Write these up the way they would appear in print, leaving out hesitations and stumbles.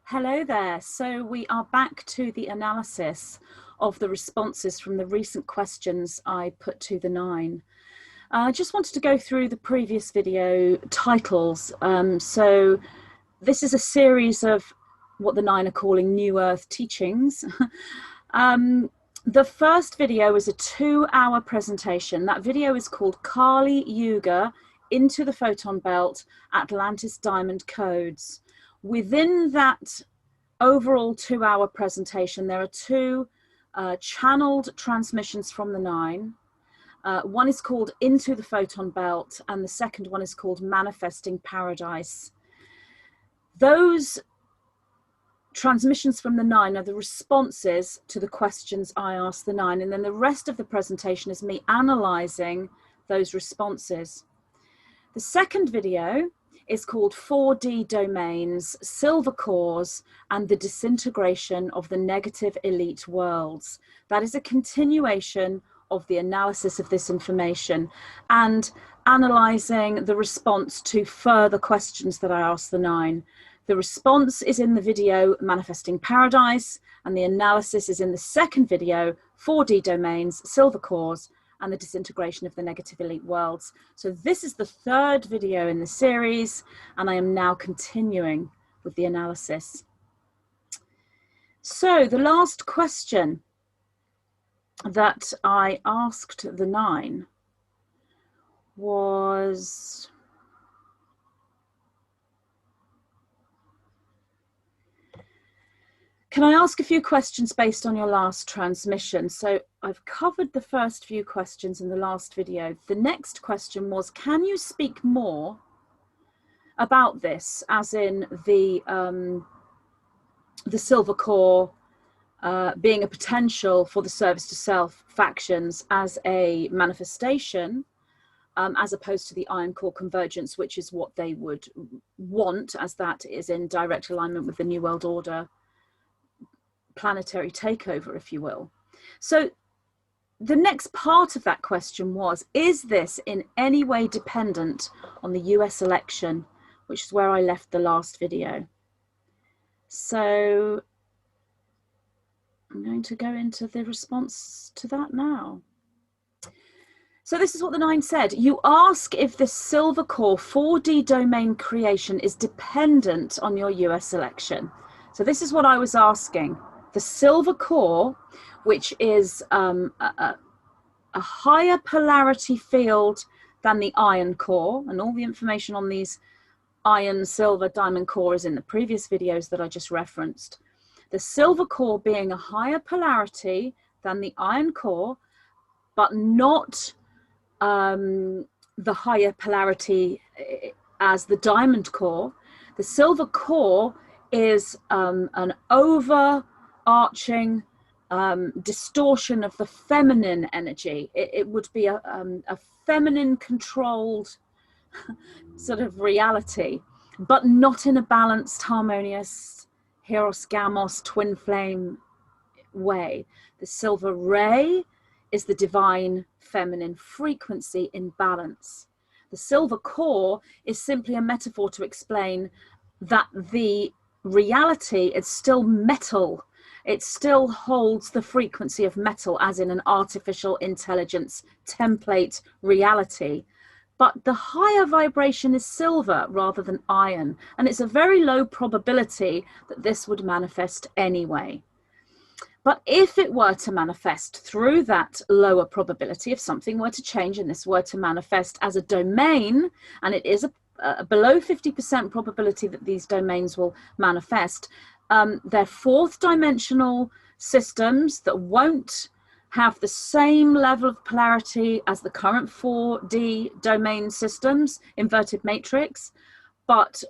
Hello there. So we are back to the analysis of the responses from the recent questions I put to the 9. I just wanted to go through the previous video titles. So this is a series of what the 9 are calling New Earth teachings. The first video is a 2-hour presentation. That video is called Kali Yuga into the Photon Belt, Atlantis Diamond Codes. Within that overall 2-hour presentation, there are 2 channeled transmissions from the 9. One is called Into the Photon Belt, and the second one is called Manifesting Paradise. Those transmissions from the 9 are the responses to the questions I asked the 9, and then the rest of the presentation is me analysing those responses. The second video is called 4D Domains, Silver Cores, and the Disintegration of the Negative Elite Worlds. That is a continuation of the analysis of this information and analysing the response to further questions that I asked the 9. The response is in the video Manifesting Paradise, and the analysis is in the second video, 4D Domains, Silver Cores, and the Disintegration of the Negative Elite Worlds. So this is the third video in the series, and I am now continuing with the analysis. So the last question that I asked the 9 was, can I ask a few questions based on your last transmission? So I've covered the first few questions in the last video. The next question was, can you speak more about this, as in the silver core being a potential for the service to self factions as a manifestation, as opposed to the iron core convergence, which is what they would want, as that is in direct alignment with the New World Order planetary takeover, if you will. So the next part of that question was, is this in any way dependent on the US election, which is where I left the last video. So I'm going to go into the response to that now. So this is what the 9 said. You ask if the silver core 4D domain creation is dependent on your US election. So this is what I was asking. The silver core, which is a higher polarity field than the iron core, and all the information on these iron, silver, diamond core is in the previous videos that I just referenced. The silver core being a higher polarity than the iron core, but not the higher polarity as the diamond core. The silver core is an overarching distortion of the feminine energy. It would be a feminine controlled sort of reality, but not in a balanced, harmonious, Heros Gamos twin flame way. The silver ray is the divine feminine frequency in balance. The silver core is simply a metaphor to explain that the reality is still metal. It still holds the frequency of metal, as in an artificial intelligence template reality. But the higher vibration is silver rather than iron, and it's a very low probability that this would manifest anyway. But if it were to manifest through that lower probability, if something were to change and this were to manifest as a domain, and it is a below 50% probability that these domains will manifest, they're 4th dimensional systems that won't have the same level of polarity as the current 4D domain systems, inverted matrix, but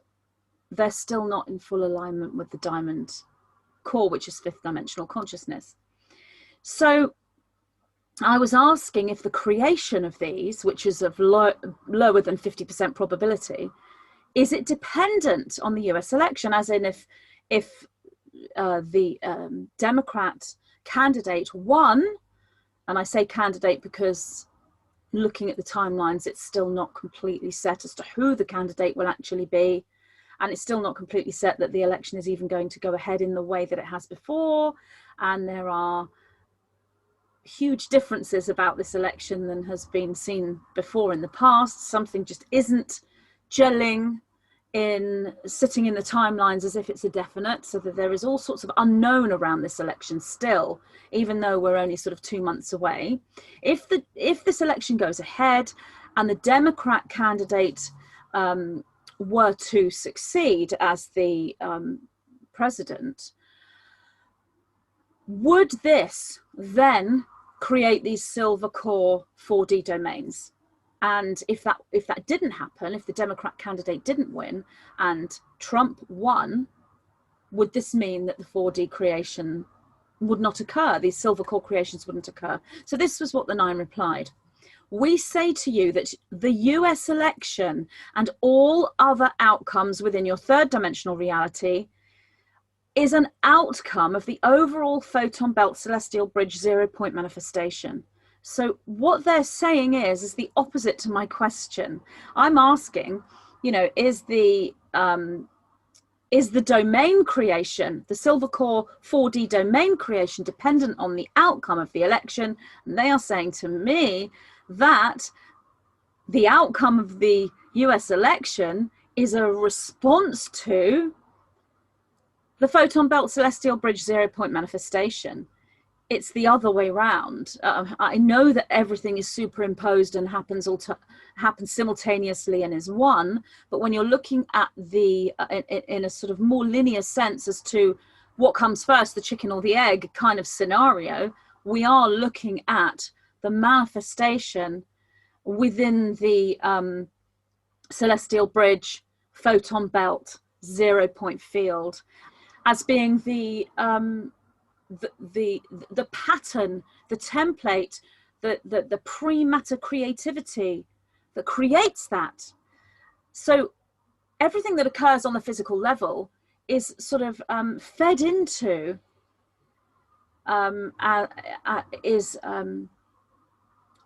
they're still not in full alignment with the diamond core, which is 5th dimensional consciousness. So I was asking if the creation of these, which is of lower than 50% probability, is it dependent on the US election? As in, if the Democrat candidate won, and I say candidate because looking at the timelines, it's still not completely set as to who the candidate will actually be. and it's still not completely set that the election is even going to go ahead in the way that it has before. And there are huge differences about this election than has been seen before in the past. Something just isn't gelling in, sitting in the timelines as if it's a definite, so that there is all sorts of unknown around this election still, even though we're only sort of 2 months away. If this election goes ahead and the Democrat candidate were to succeed as the president, would this then create these silver core 4D domains? And if that didn't happen, if the Democrat candidate didn't win and Trump won, would this mean that the 4D creation would not occur? These silver core creations wouldn't occur. So this was what the 9 replied. We say to you that the US election and all other outcomes within your third dimensional reality is an outcome of the overall photon belt celestial bridge 0-point manifestation. So what they're saying is the opposite to my question. I'm asking, you know, is the domain creation, the silver core 4D domain creation, dependent on the outcome of the election? And they are saying to me that the outcome of the US election is a response to the photon belt celestial bridge 0-point manifestation. It's the other way around. I know that everything is superimposed and happens simultaneously and is one, but when you're looking at the in a sort of more linear sense as to what comes first, the chicken or the egg kind of scenario, we are looking at the manifestation within the celestial bridge photon belt 0-point field as being the pattern, the template, the pre-matter creativity that creates that. So everything that occurs on the physical level is sort of fed into,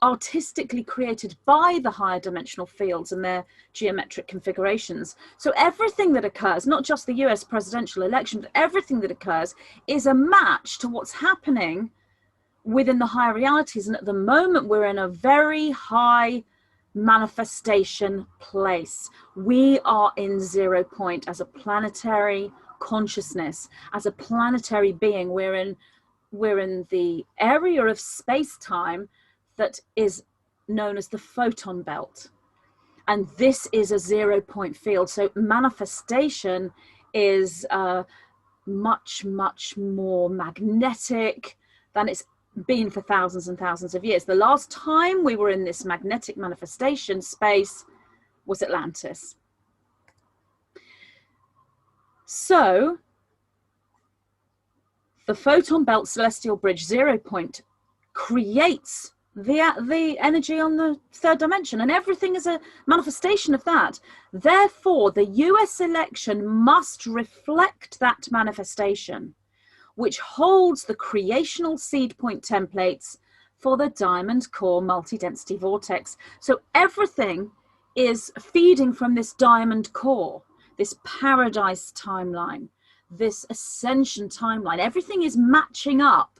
artistically created by the higher dimensional fields and their geometric configurations. So everything that occurs, not just the US presidential election, but everything that occurs is a match to what's happening within the higher realities. And at the moment, we're in a very high manifestation place. We are in 0-point as a planetary consciousness, as a planetary being. We're in the area of space-time that is known as the photon belt. And this is a 0-point field. So manifestation is much, much more magnetic than it's been for thousands and thousands of years. The last time we were in this magnetic manifestation space was Atlantis. So the photon belt celestial bridge 0-point creates the energy on the third dimension, and everything is a manifestation of that. Therefore, the US election must reflect that manifestation, which holds the creational seed point templates for the diamond core multi-density vortex. So everything is feeding from this diamond core, this paradise timeline, this ascension timeline. Everything is matching up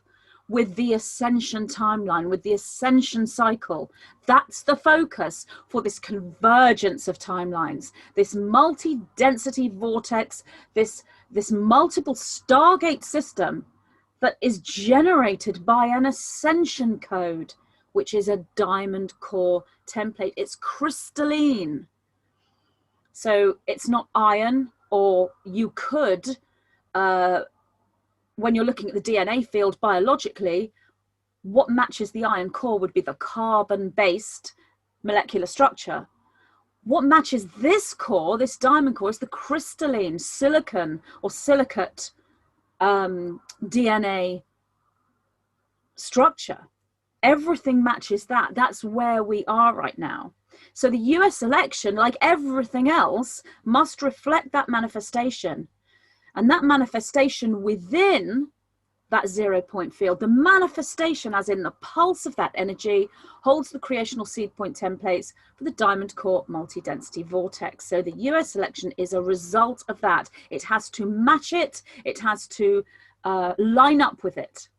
with the ascension timeline, with the ascension cycle. That's the focus for this convergence of timelines, this multi-density vortex, this multiple Stargate system that is generated by an ascension code, which is a diamond core template. It's crystalline. So it's not iron, or you could, when you're looking at the DNA field biologically, what matches the iron core would be the carbon-based molecular structure. What matches this core, this diamond core, is the crystalline silicon or silicate DNA structure. Everything matches that. That's where we are right now. So the US election, like everything else, must reflect that manifestation. And that manifestation within that 0 point field. The manifestation, as in the pulse of that energy, holds the creational seed point templates for the diamond core multi-density vortex. So the US election is a result of that. It has to match it. It has to line up with it.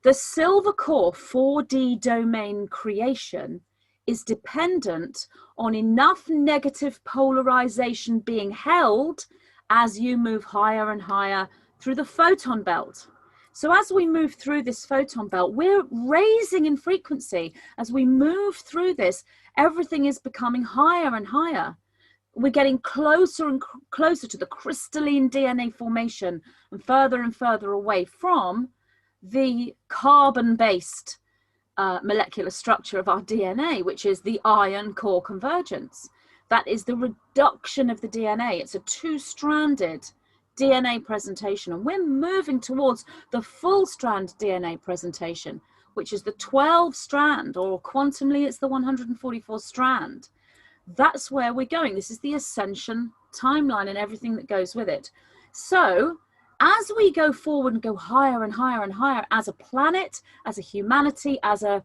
The silver core 4D domain creation is dependent on enough negative polarization being held as you move higher and higher through the photon belt. So as we move through this photon belt, we're raising in frequency. As we move through this, everything is becoming higher and higher. We're getting closer and closer to the crystalline DNA formation and further away from the carbon-based molecular structure of our DNA, which is the iron core convergence. That is the reduction of the DNA. It's a two-stranded DNA presentation, and we're moving towards the full strand DNA presentation, which is the 12 strand, or quantumly it's the 144 strand. That's where we're going. This is the ascension timeline and everything that goes with it. So as we go forward and go higher and higher and higher as a planet, as a humanity, as a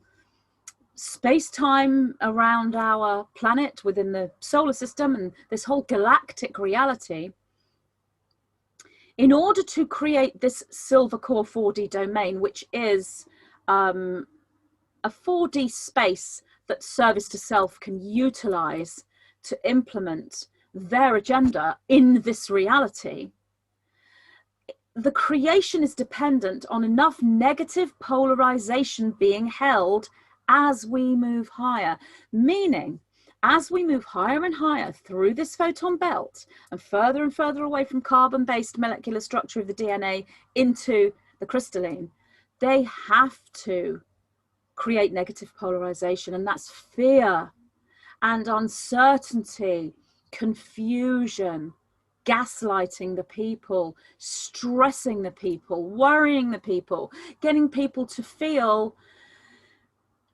space-time around our planet within the solar system and this whole galactic reality, in order to create this silver core 4D domain, which is a 4D space that service to self can utilize to implement their agenda in this reality, the creation is dependent on enough negative polarization being held as we move higher, meaning as we move higher and higher through this photon belt and further away from carbon-based molecular structure of the DNA into the crystalline, they have to create negative polarization, and that's fear and uncertainty, confusion, gaslighting the people, stressing the people, worrying the people, getting people to feel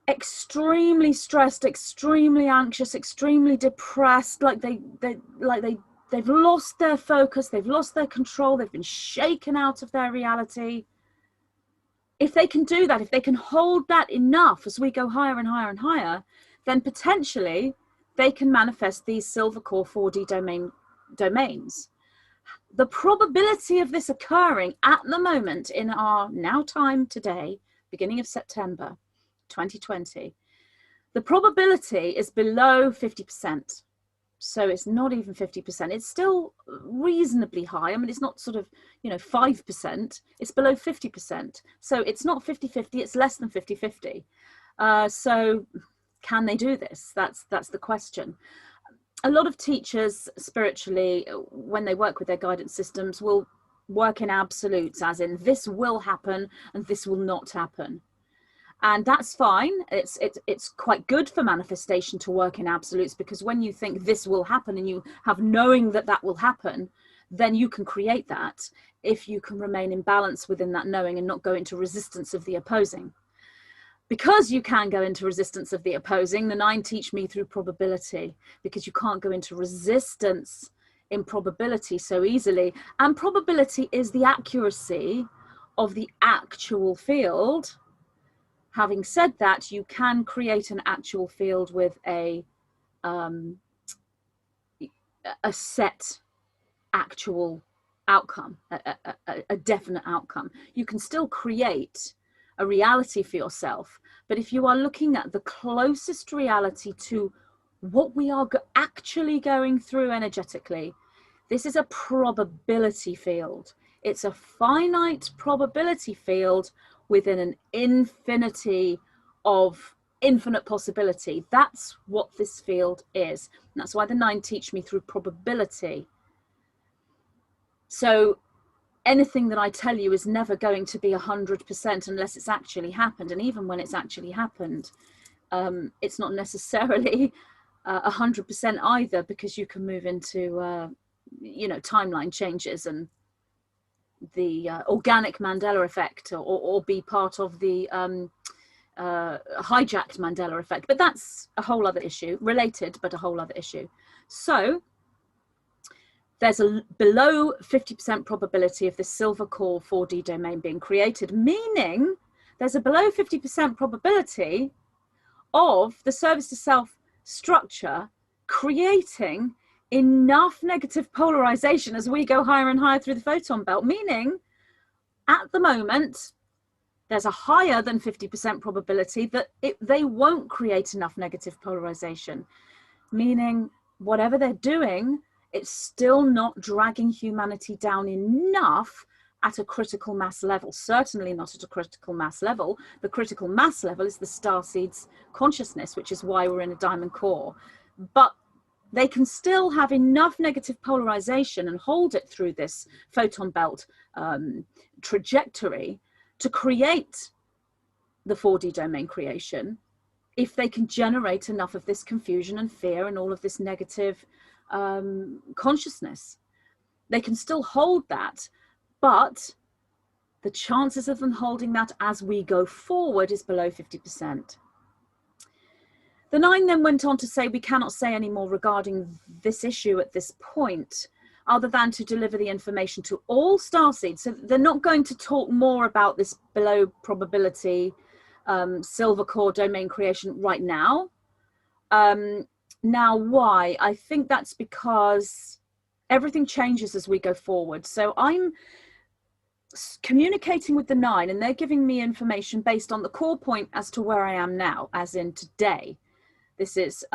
extremely stressed, extremely anxious, extremely depressed, like they've lost their focus, they've lost their control, they've been shaken out of their reality. If they can do that, if they can hold that enough as we go higher and higher and higher, then potentially they can manifest these silver core 4D domains. The probability of this occurring at the moment in our now time today, beginning of September 2020, the probability is below 50%. So it's not even 50%. It's still reasonably high. I mean, it's not sort of, 5%. It's below 50%. So it's not 50-50. It's less than 50-50. So can they do this? That's the question. A lot of teachers spiritually, when they work with their guidance systems, will work in absolutes, as in this will happen and this will not happen. And that's fine. It's quite good for manifestation to work in absolutes, because when you think this will happen and you have knowing that that will happen, then you can create that if you can remain in balance within that knowing and not go into resistance of the opposing. Because you can go into resistance of the opposing, the 9 teach me through probability, because you can't go into resistance in probability so easily. And probability is the accuracy of the actual field. Having said that, you can create an actual field with a set actual outcome, a definite outcome. You can still create a reality for yourself, but if you are looking at the closest reality to what we are actually going through energetically, this is a probability field. It's a finite probability field within an infinity of infinite possibility. That's what this field is. And that's why the 9 teach me through probability. So anything that I tell you is never going to be 100% unless it's actually happened. And even when it's actually happened, it's not necessarily 100% either, because you can move into, timeline changes and the organic Mandela effect, or be part of the hijacked Mandela effect. But that's a whole other issue, related, but a whole other issue. So there's a below 50% probability of the silver core 4D domain being created, meaning there's a below 50% probability of the service to self structure creating enough negative polarization as we go higher and higher through the photon belt, meaning at the moment, there's a higher than 50% probability that they won't create enough negative polarization, meaning whatever they're doing, it's still not dragging humanity down enough at a critical mass level, certainly not at a critical mass level. The critical mass level is the starseeds consciousness, which is why we're in a diamond core. But they can still have enough negative polarization and hold it through this photon belt trajectory to create the 4D domain creation if they can generate enough of this confusion and fear and all of this negative consciousness. They can still hold that, but the chances of them holding that as we go forward is below 50%. The 9 then went on to say, we cannot say any more regarding this issue at this point, other than to deliver the information to all starseeds. So they're not going to talk more about this below probability silver core domain creation right now. Now, why? I think that's because everything changes as we go forward. So I'm communicating with the 9 and they're giving me information based on the core point as to where I am now, as in today. This is,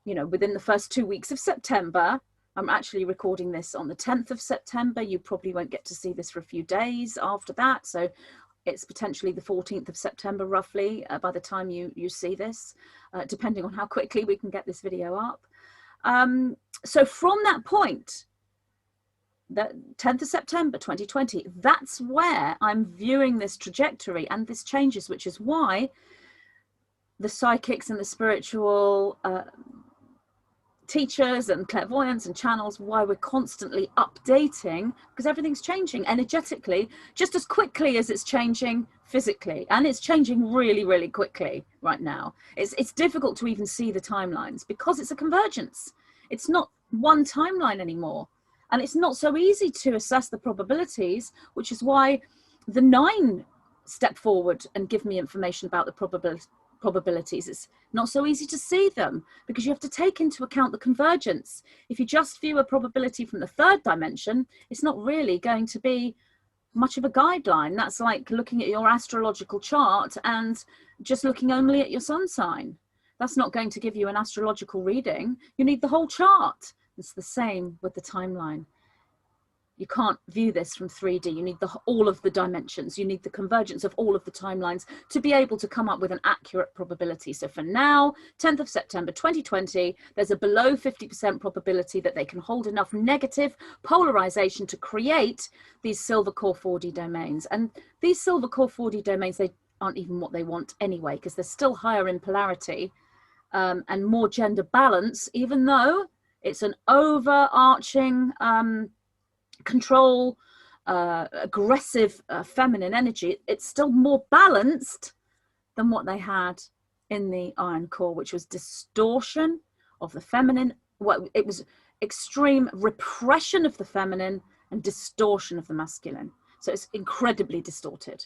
you know, within the first 2 weeks of September. I'm actually recording this on the 10th of September. You probably won't get to see this for a few days after that. So it's potentially the 14th of September, roughly, by the time you see this, depending on how quickly we can get this video up. So from that point, the 10th of September 2020, that's where I'm viewing this trajectory and this changes, which is why the psychics and the spiritual teachers and clairvoyants and channels, why we're constantly updating, because everything's changing energetically just as quickly as it's changing physically, and it's changing really, really quickly right now. It's difficult to even see the timelines because it's a convergence. It's not one timeline anymore, and it's not so easy to assess the probabilities, which is why the 9 step forward and give me information about the probabilities. It's not so easy to see them because you have to take into account the convergence. If you just view a probability from the 3rd dimension, it's not really going to be much of a guideline. That's like looking at your astrological chart and just looking only at your sun sign. That's not going to give you an astrological reading. You need the whole chart. It's the same with the timeline. You can't view this from 3D. You need all of the dimensions. You need the convergence of all of the timelines to be able to come up with an accurate probability. So for now, 10th of September 2020, there's a below 50% probability that they can hold enough negative polarization to create these silver core 4D domains. And these silver core 4D domains, they aren't even what they want anyway, because they're still higher in polarity and more gender balance, even though it's an overarching control, aggressive feminine energy. It's still more balanced than what they had in the iron core, which was distortion of the feminine. Well, it was extreme repression of the feminine and distortion of the masculine. So it's incredibly distorted.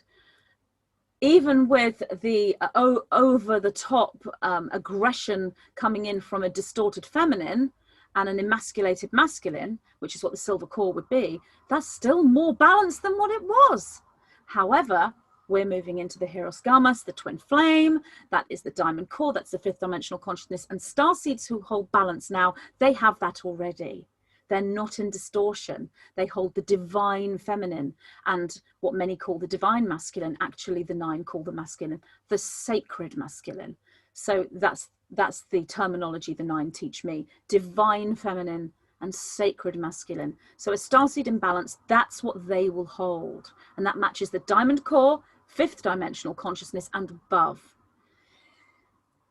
Even with the over-the-top aggression coming in from a distorted feminine and an emasculated masculine, which is what the silver core would be, that's still more balanced than what it was. However, we're moving into the Hieros Gammas, the twin flame, that is the diamond core, that's the 5th dimensional consciousness, and starseeds who hold balance now, they have that already. They're not in distortion. They hold the divine feminine and what many call the divine masculine, actually the 9 call the masculine, the sacred masculine. So that's the terminology the 9 teach me, divine feminine and sacred masculine. So a starseed imbalance, that's what they will hold. And that matches the diamond core, 5th dimensional consciousness and above.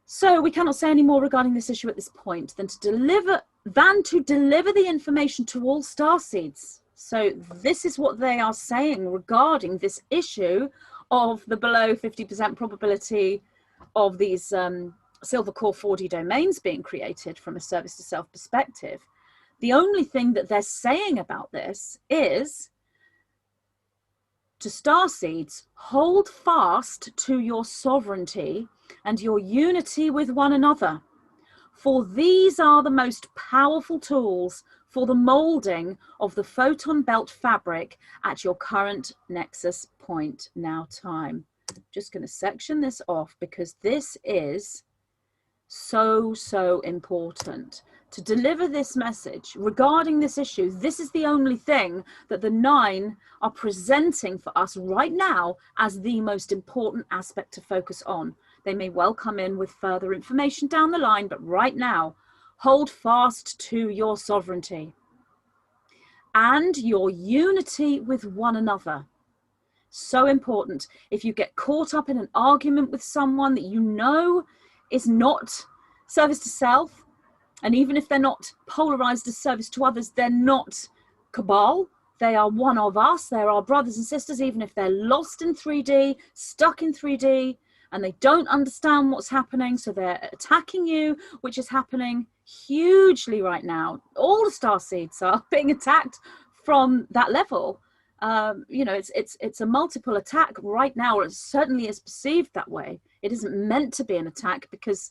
So we cannot say any more regarding this issue at this point than to deliver the information to all starseeds. So this is what they are saying regarding this issue of the below 50% probability of these silver core 4D domains being created from a service to self perspective. The only thing that they're saying about this is to starseeds, hold fast to your sovereignty and your unity with one another. For these are the most powerful tools for the molding of the photon belt fabric at your current nexus point now time. Just going to section this off because this is so important. To deliver this message regarding this issue, this is the only thing that the 9 are presenting for us right now as the most important aspect to focus on. They may well come in with further information down the line, but right now, hold fast to your sovereignty and your unity with one another. So important. If you get caught up in an argument with someone that you know is not service to self, and even if they're not polarized as service to others, they're not cabal. They are one of us. They're our brothers and sisters, even if they're lost in 3D, stuck in 3D, and they don't understand what's happening. So they're attacking you, which is happening hugely right now. All the starseeds are being attacked from that level. You know, it's a multiple attack right now, or it certainly is perceived that way. It isn't meant to be an attack because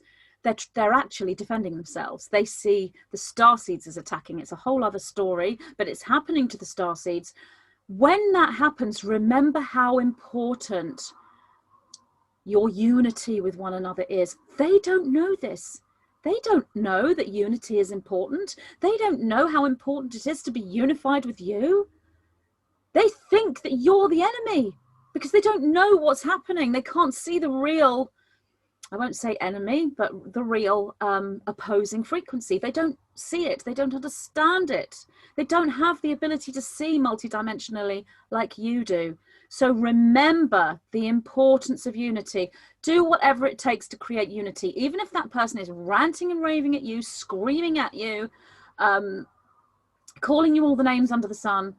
they're actually defending themselves. They see the starseeds as attacking. It's a whole other story, but it's happening to the starseeds. When that happens, remember how important your unity with one another is. They don't know this. They don't know that unity is important. They don't know how important it is to be unified with you. They think that you're the enemy because they don't know what's happening. They can't see the real, I won't say enemy, but the real opposing frequency. They don't see it. They don't understand it. They don't have the ability to see multidimensionally like you do. So remember the importance of unity. Do whatever it takes to create unity. Even if that person is ranting and raving at you, screaming at you, calling you all the names under the sun,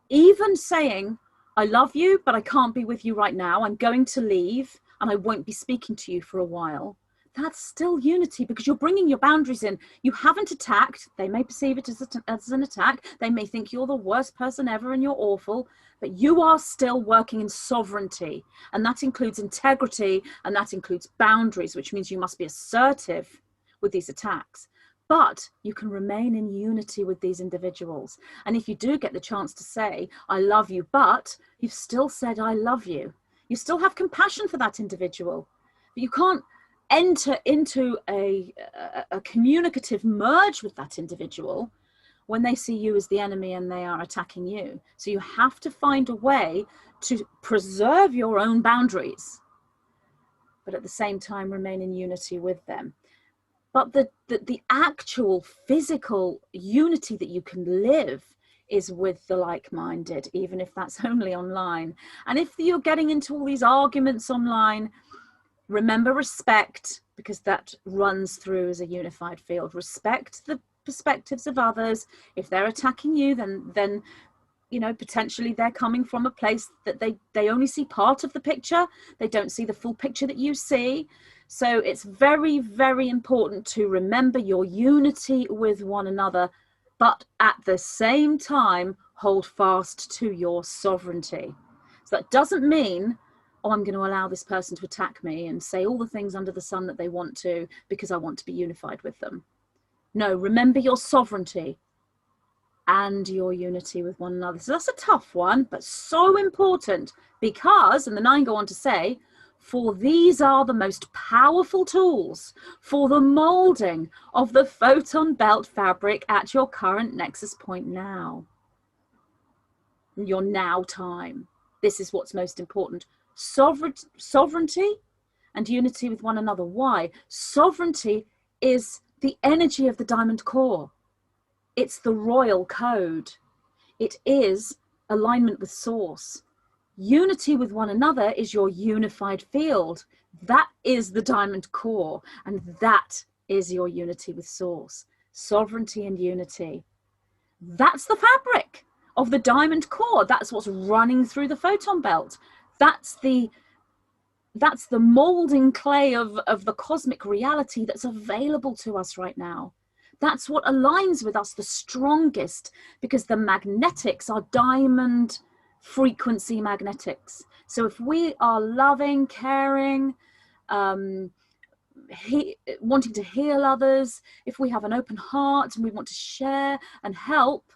even saying, I love you, but I can't be with you right now. I'm going to leave and I won't be speaking to you for a while. That's still unity because you're bringing your boundaries in. You haven't attacked. They may perceive it as an attack. They may think you're the worst person ever and you're awful, but you are still working in sovereignty. And that includes integrity and that includes boundaries, which means you must be assertive with these attacks. But you can remain in unity with these individuals. And if you do get the chance to say, I love you, but you've still said, I love you. You still have compassion for that individual. But you can't enter into a communicative merge with that individual when they see you as the enemy and they are attacking you. So you have to find a way to preserve your own boundaries, but at the same time remain in unity with them. But the actual physical unity that you can live is with the like-minded, even if that's only online. And if you're getting into all these arguments online, remember respect, because that runs through as a unified field. Respect the perspectives of others. If they're attacking you, then you know, potentially they're coming from a place that they only see part of the picture. They don't see the full picture that you see. So it's very, very important to remember your unity with one another, but at the same time, hold fast to your sovereignty. So that doesn't mean, oh, I'm going to allow this person to attack me and say all the things under the sun that they want to because I want to be unified with them. No, remember your sovereignty and your unity with one another. So that's a tough one, but so important because, and the 9 go on to say, for these are the most powerful tools for the molding of the photon belt fabric at your current nexus point now. Your now time. This is what's most important. Sovereignty and unity with one another. Why? Sovereignty is the energy of the diamond core. It's the royal code. It is alignment with source. Unity with one another is your unified field. That is the diamond core, and that is your unity with source. Sovereignty and unity. That's the fabric of the diamond core. That's what's running through the photon belt. That's the molding clay of the cosmic reality that's available to us right now. That's what aligns with us the strongest, because the magnetics are diamond frequency magnetics. So if we are loving, caring, wanting to heal others, if we have an open heart and we want to share and help,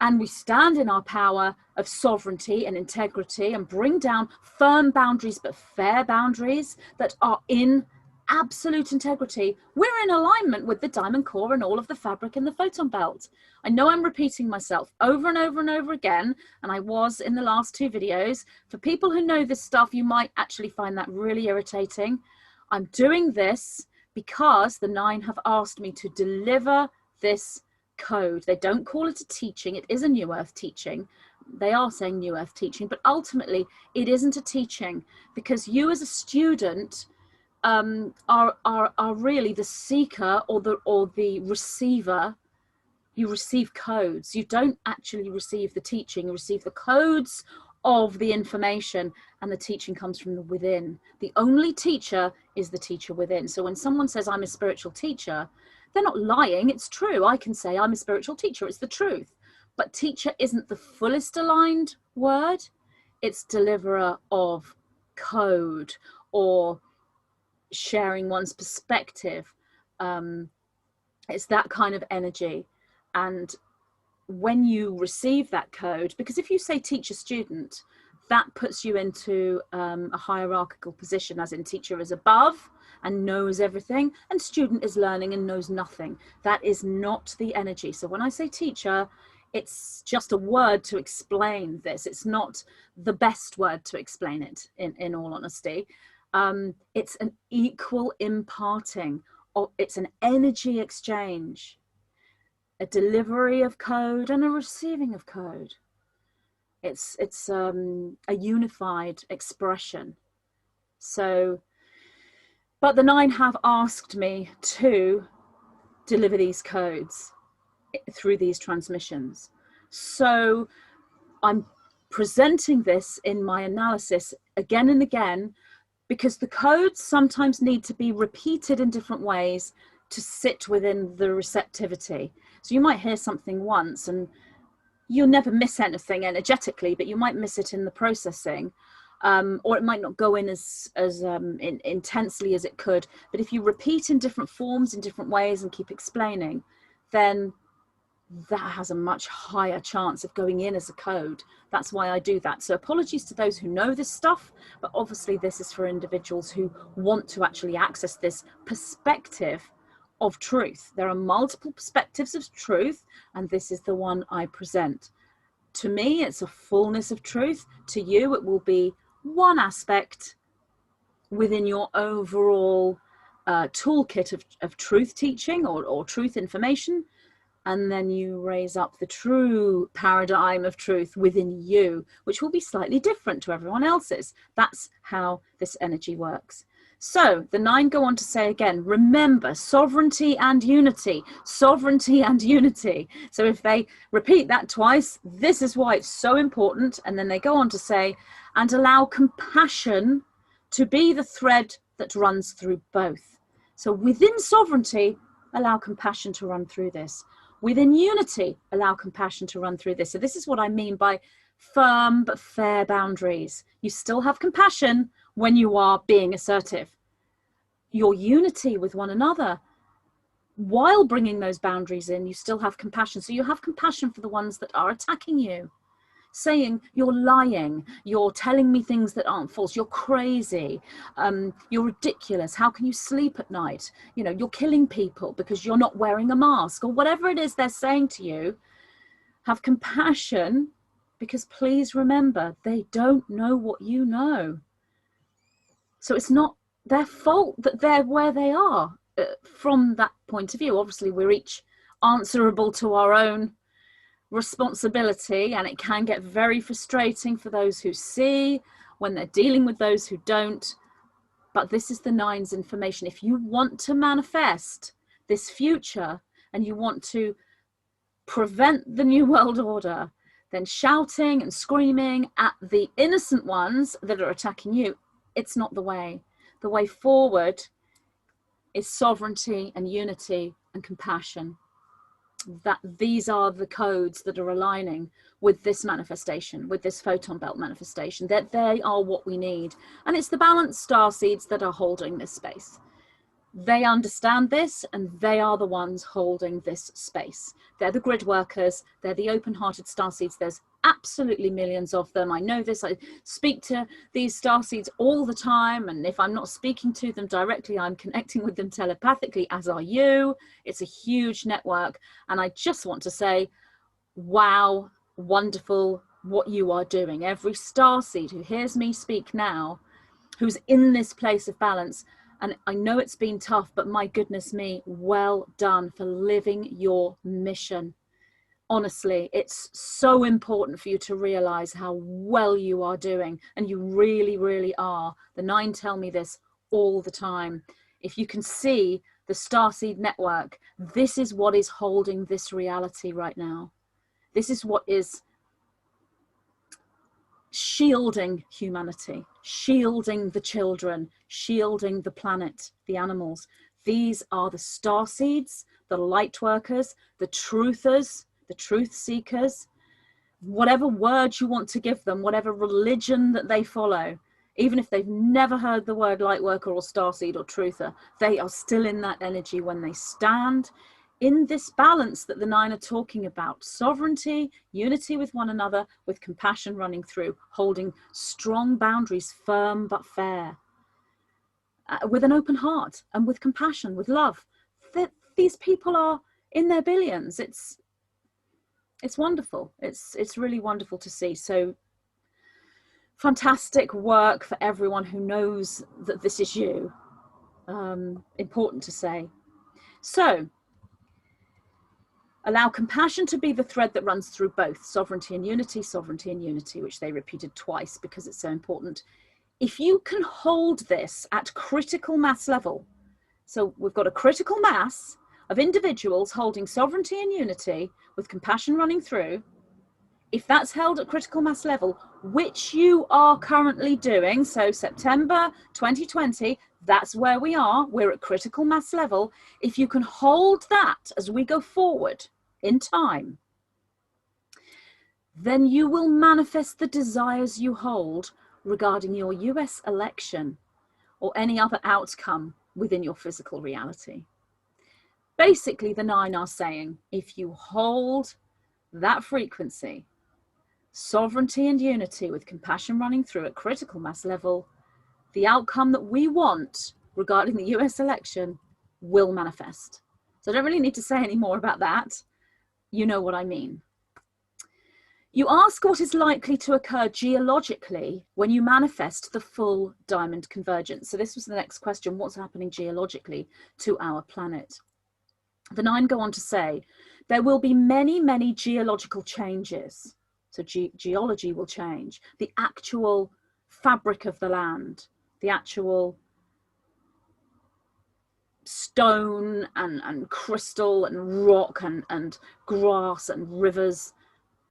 and we stand in our power of sovereignty and integrity and bring down firm boundaries but fair boundaries that are in absolute integrity, we're in alignment with the diamond core and all of the fabric in the photon belt. I know I'm repeating myself over and over and over again, and I was in the last 2 videos. For people who know this stuff, you might actually find that really irritating. I'm doing this because the 9 have asked me to deliver this code. They don't call it a teaching. It is a New Earth teaching. They are saying New Earth teaching, but ultimately it isn't a teaching, because you as a student are really the seeker or the receiver. You receive codes. You don't actually receive the teaching. You receive the codes of the information, and the teaching comes from the within. The only teacher is the teacher within. So when someone says I'm a spiritual teacher, they're not lying. It's true. I can say I'm a spiritual teacher. It's the truth. But teacher isn't the fullest aligned word. It's deliverer of code or sharing one's perspective. It's that kind of energy. And when you receive that code, because if you say teacher student, that puts you into a hierarchical position, as in teacher is above and knows everything, and student is learning and knows nothing. That is not the energy. So when I say teacher, it's just a word to explain this. It's not the best word to explain it, in all honesty. It's an equal imparting, or it's an energy exchange, a delivery of code and a receiving of code. It's a unified expression. So, but the 9 have asked me to deliver these codes through these transmissions. So I'm presenting this in my analysis again and again, because the codes sometimes need to be repeated in different ways to sit within the receptivity. So you might hear something once and you'll never miss anything energetically, but you might miss it in the processing, or it might not go in as intensely as it could. But if you repeat in different forms, in different ways, and keep explaining, then that has a much higher chance of going in as a code. That's why I do that. So apologies to those who know this stuff, but obviously this is for individuals who want to actually access this perspective of truth. There are multiple perspectives of truth, and this is the one I present. To me, it's a fullness of truth. To you, it will be one aspect within your overall toolkit of truth teaching or truth information. And then you raise up the true paradigm of truth within you, which will be slightly different to everyone else's. That's how this energy works. So the 9 go on to say again, remember sovereignty and unity, sovereignty and unity. So if they repeat that twice, this is why it's so important. And then they go on to say, and allow compassion to be the thread that runs through both. So within sovereignty, allow compassion to run through this. Within unity, allow compassion to run through this. So this is what I mean by firm but fair boundaries. You still have compassion when you are being assertive. Your unity with one another, while bringing those boundaries in, you still have compassion. So you have compassion for the ones that are attacking you, saying you're lying, you're telling me things that aren't false, you're crazy, you're ridiculous, how can you sleep at night, you know, you're killing people because you're not wearing a mask, or whatever it is they're saying to you. Have compassion, because please remember, they don't know what you know. So it's not their fault that they're where they are. From that point of view, obviously we're each answerable to our own responsibility, and it can get very frustrating for those who see when they're dealing with those who don't. But this is the 9's information. If you want to manifest this future and you want to prevent the new world order, then shouting and screaming at the innocent ones that are attacking you, it's not the way. The way forward is sovereignty and unity and compassion. That these are the codes that are aligning with this manifestation, with this photon belt manifestation, that they are what we need. And it's the balanced starseeds that are holding this space. They understand this, and they are the ones holding this space. They're the grid workers. They're the open-hearted starseeds. There's absolutely millions of them. I know this. I speak to these starseeds all the time, and if I'm not speaking to them directly, I'm connecting with them telepathically, as are you. It's a huge network, and I just want to say, wow, wonderful what you are doing. Every starseed who hears me speak now, who's in this place of balance, and I know it's been tough, but my goodness me, well done for living your mission. Honestly, it's so important for you to realize how well you are doing, and you really, really are. The 9 tell me this all the time. If you can see the starseed network, this is what is holding this reality right now. This is what is shielding humanity, shielding the children, shielding the planet, the animals. These are the starseeds, the light workers, the truthers, the truth seekers, whatever word you want to give them, whatever religion that they follow. Even if they've never heard the word light worker or starseed or truther, they are still in that energy when they stand in this balance that the 9 are talking about. Sovereignty, unity with one another, with compassion running through, holding strong boundaries, firm but fair, with an open heart and with compassion, with love. These people are in their billions. It's wonderful. It's really wonderful to see. So fantastic work for everyone who knows that this is you. Important to say. So allow compassion to be the thread that runs through both sovereignty and unity, which they repeated twice because it's so important. If you can hold this at critical mass level, so we've got a critical mass of individuals holding sovereignty and unity with compassion running through, if that's held at critical mass level, which you are currently doing, so September 2020, that's where we are, we're at critical mass level. If you can hold that as we go forward in time, then you will manifest the desires you hold regarding your US election or any other outcome within your physical reality. Basically, the 9 are saying, if you hold that frequency, sovereignty and unity with compassion running through at critical mass level, the outcome that we want regarding the US election will manifest. So I don't really need to say any more about that. You know what I mean. You ask what is likely to occur geologically when you manifest the full diamond convergence. So this was the next question. What's happening geologically to our planet? The 9 go on to say, there will be many, many geological changes. So geology will change. The actual fabric of the land, the actual stone and crystal and rock and grass and rivers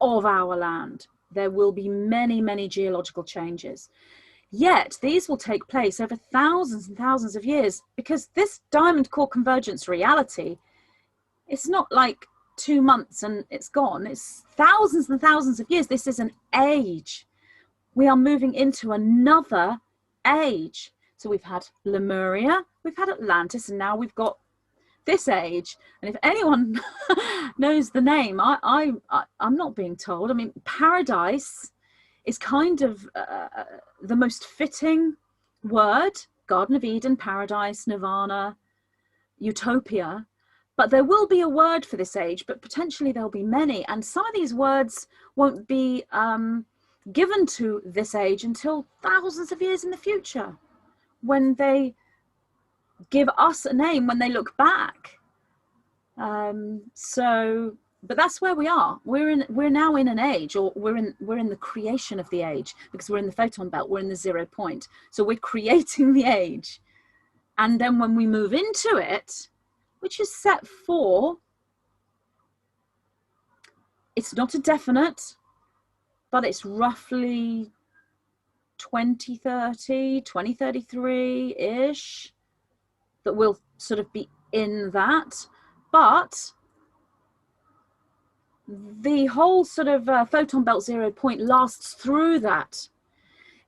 of our land. There will be many, many geological changes. Yet these will take place over thousands and thousands of years, because this diamond core convergence reality, it's not like 2 months and it's gone. It's thousands and thousands of years. This is an age. We are moving into another age. So we've had Lemuria, we've had Atlantis, and now we've got this age. And if anyone knows the name, I'm not being told. I mean, paradise is kind of the most fitting word. Garden of Eden, paradise, nirvana, utopia. But there will be a word for this age, but potentially there'll be many. And some of these words won't be given to this age until thousands of years in the future, when they give us a name, when they look back. But that's where we are. We're now in an age, or we're in the creation of the age, because we're in the photon belt, we're in the 0 point. So we're creating the age. And then when we move into it, which is set for, it's not a definite, but it's roughly 2033-ish. that will sort of be in that, but the whole sort of photon belt 0 point lasts through that.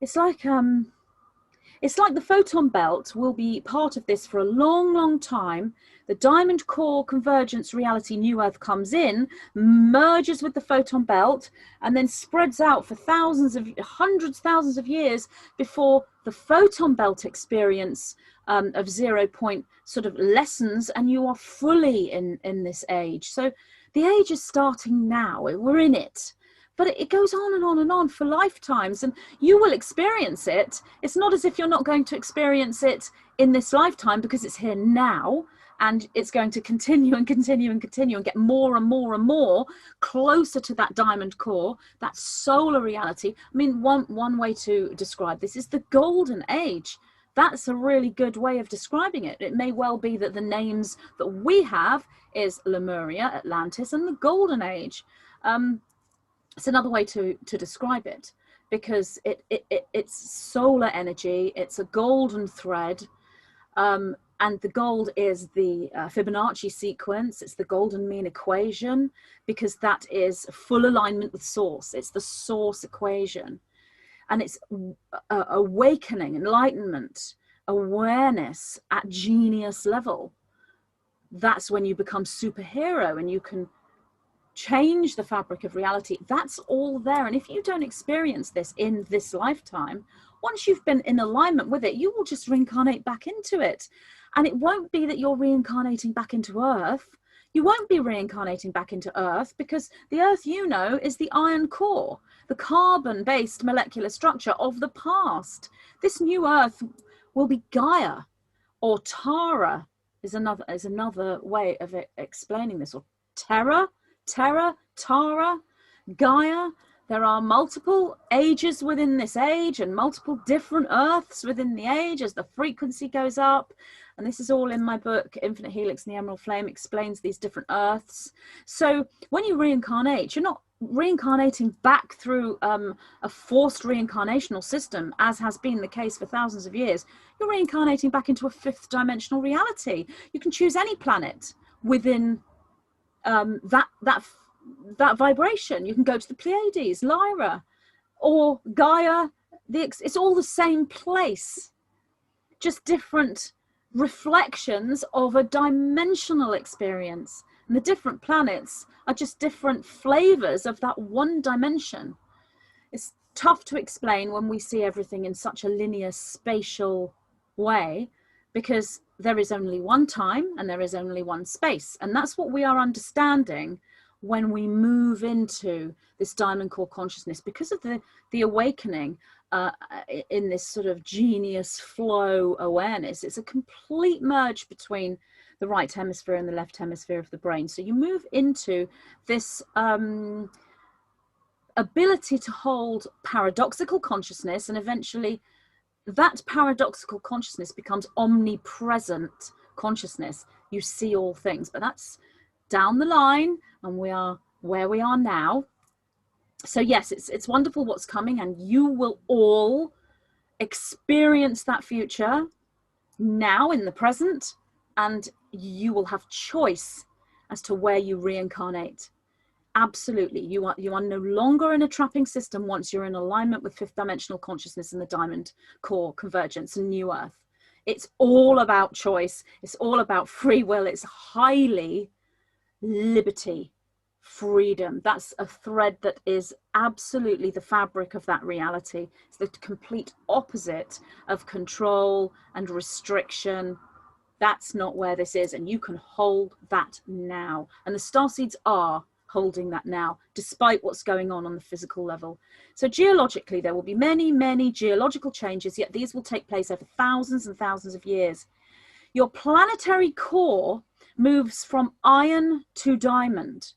It's like the photon belt will be part of this for a long, long time. The diamond core convergence reality new earth comes in, merges with the photon belt, and then spreads out for hundreds, thousands of years before the photon belt experience of 0 point sort of lessens, and you are fully in this age. So the age is starting now. We're in it. But it goes on and on and on for lifetimes, and you will experience it. It's not as if you're not going to experience it in this lifetime, because it's here now, and it's going to continue and continue and continue and get more and more and more closer to that diamond core, that solar reality. I mean, one way to describe this is the golden age. That's a really good way of describing it. It may well be that the names that we have is Lemuria, Atlantis, and the golden age. It's another way to describe it, because it's solar energy. It's a golden thread, and the gold is the Fibonacci sequence. It's the golden mean equation, because that is full alignment with source. It's the source equation, and it's awakening, enlightenment, awareness at genius level. That's when you become superhero and you can change the fabric of reality. That's all there. And if you don't experience this in this lifetime, once you've been in alignment with it, you will just reincarnate back into it. And it won't be that you're reincarnating back into Earth. You won't be reincarnating back into Earth, because the Earth, you know, is the iron core, the carbon-based molecular structure of the past. This new Earth will be Gaia, or Tara is another way of explaining this, or Terra, Tara, Gaia. There are multiple ages within this age, and multiple different Earths within the age as the frequency goes up. And this is all in my book, Infinite Helix and the Emerald Flame, explains these different Earths. So when you reincarnate, you're not reincarnating back through a forced reincarnational system, as has been the case for thousands of years. You're reincarnating back into a fifth dimensional reality. You can choose any planet within that vibration. You can go to the Pleiades, Lyra, or Gaia. It's all the same place, just different reflections of a dimensional experience. And the different planets are just different flavors of that one dimension. It's tough to explain when we see everything in such a linear spatial way, because there is only one time and there is only one space. And that's what we are understanding when we move into this diamond core consciousness, because of the awakening in this sort of genius flow awareness. It's a complete merge between the right hemisphere and the left hemisphere of the brain. So you move into this ability to hold paradoxical consciousness, and eventually that paradoxical consciousness becomes omnipresent consciousness. You see all things, but that's down the line, and we are where we are now. So yes, it's wonderful what's coming, and you will all experience that future now in the present, and you will have choice as to where you reincarnate. Absolutely. You are no longer in a trapping system once you're in alignment with fifth dimensional consciousness and the diamond core convergence and new earth. It's all about choice. It's all about free will. It's highly liberty, freedom. That's a thread that is absolutely the fabric of that reality. It's the complete opposite of control and restriction. That's not where this is, and you can hold that now. And the starseeds are holding that now, despite what's going on the physical level. So geologically, there will be many, many geological changes, yet these will take place over thousands and thousands of years. Your planetary core moves from iron to diamond.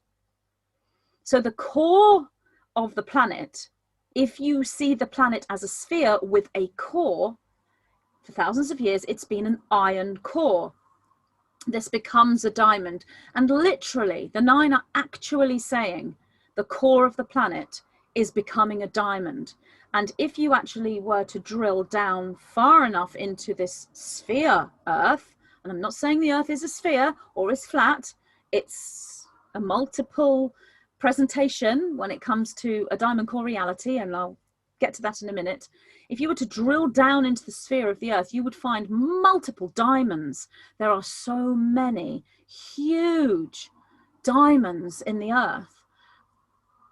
So the core of the planet, if you see the planet as a sphere with a core, for thousands of years, it's been an iron core. This becomes a diamond. And literally, the nine are actually saying the core of the planet is becoming a diamond. And if you actually were to drill down far enough into this sphere, Earth, and I'm not saying the earth is a sphere or is flat, it's a multiple presentation when it comes to a diamond core reality, and I'll get to that in a minute. If you were to drill down into the sphere of the earth, you would find multiple diamonds. There are so many huge diamonds in the earth,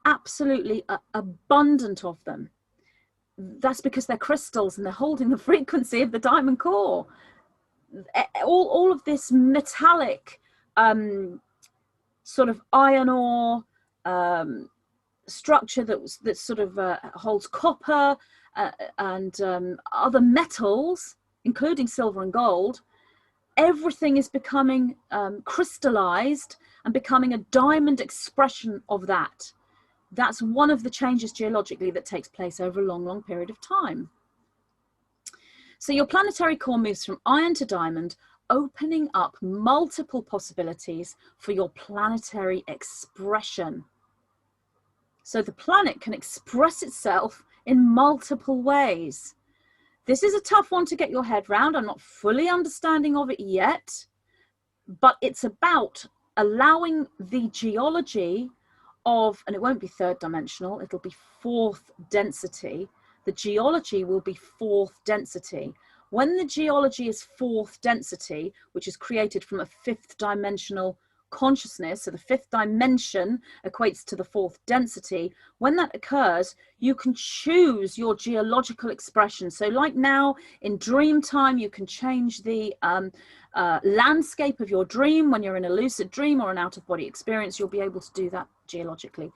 absolutely abundant of them. That's because they're crystals and they're holding the frequency of the diamond core. All of this metallic sort of iron ore structure that sort of holds copper and other metals, including silver and gold, everything is becoming crystallized and becoming a diamond expression of that. That's one of the changes geologically that takes place over a long, long period of time. So your planetary core moves from iron to diamond, opening up multiple possibilities for your planetary expression. So the planet can express itself in multiple ways. This is a tough one to get your head around. I'm not fully understanding of it yet, but it's about allowing the geology of, and it won't be third dimensional, it'll be fourth density. The geology will be fourth density. When the geology is fourth density, which is created from a fifth dimensional consciousness, so the fifth dimension equates to the fourth density, when that occurs, you can choose your geological expression. So like now in dream time, you can change the landscape of your dream. When you're in a lucid dream or an out-of-body experience, you'll be able to do that geologically.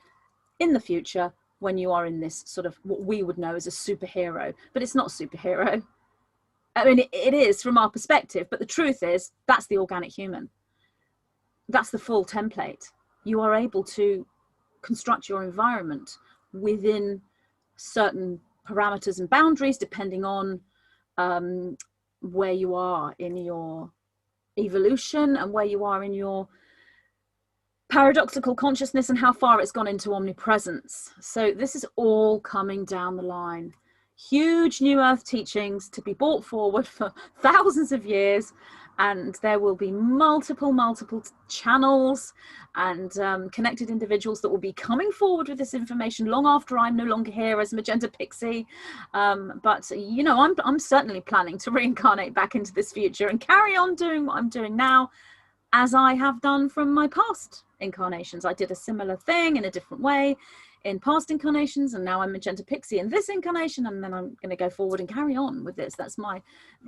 In the future, when you are in this sort of what we would know as a superhero, but it's not superhero. I mean, it is from our perspective, but the truth is that's the organic human. That's the full template. You are able to construct your environment within certain parameters and boundaries, depending on where you are in your evolution and where you are in your paradoxical consciousness and how far it's gone into omnipresence. So this is all coming down the line. Huge new earth teachings to be brought forward for thousands of years, and there will be multiple channels and connected individuals that will be coming forward with this information long after I'm no longer here as Magenta Pixie. But you know, I'm certainly planning to reincarnate back into this future and carry on doing what I'm doing now, as I have done from my past incarnations. I did a similar thing in a different way in past incarnations, and now I'm Magenta Pixie in this incarnation, and then I'm going to go forward and carry on with this. That's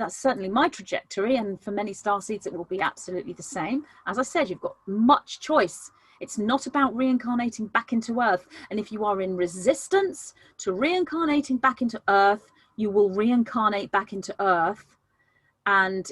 certainly my trajectory, and for many starseeds it will be absolutely the same. As I said, you've got much choice. It's not about reincarnating back into Earth, and if you are in resistance to reincarnating back into Earth, you will reincarnate back into Earth, and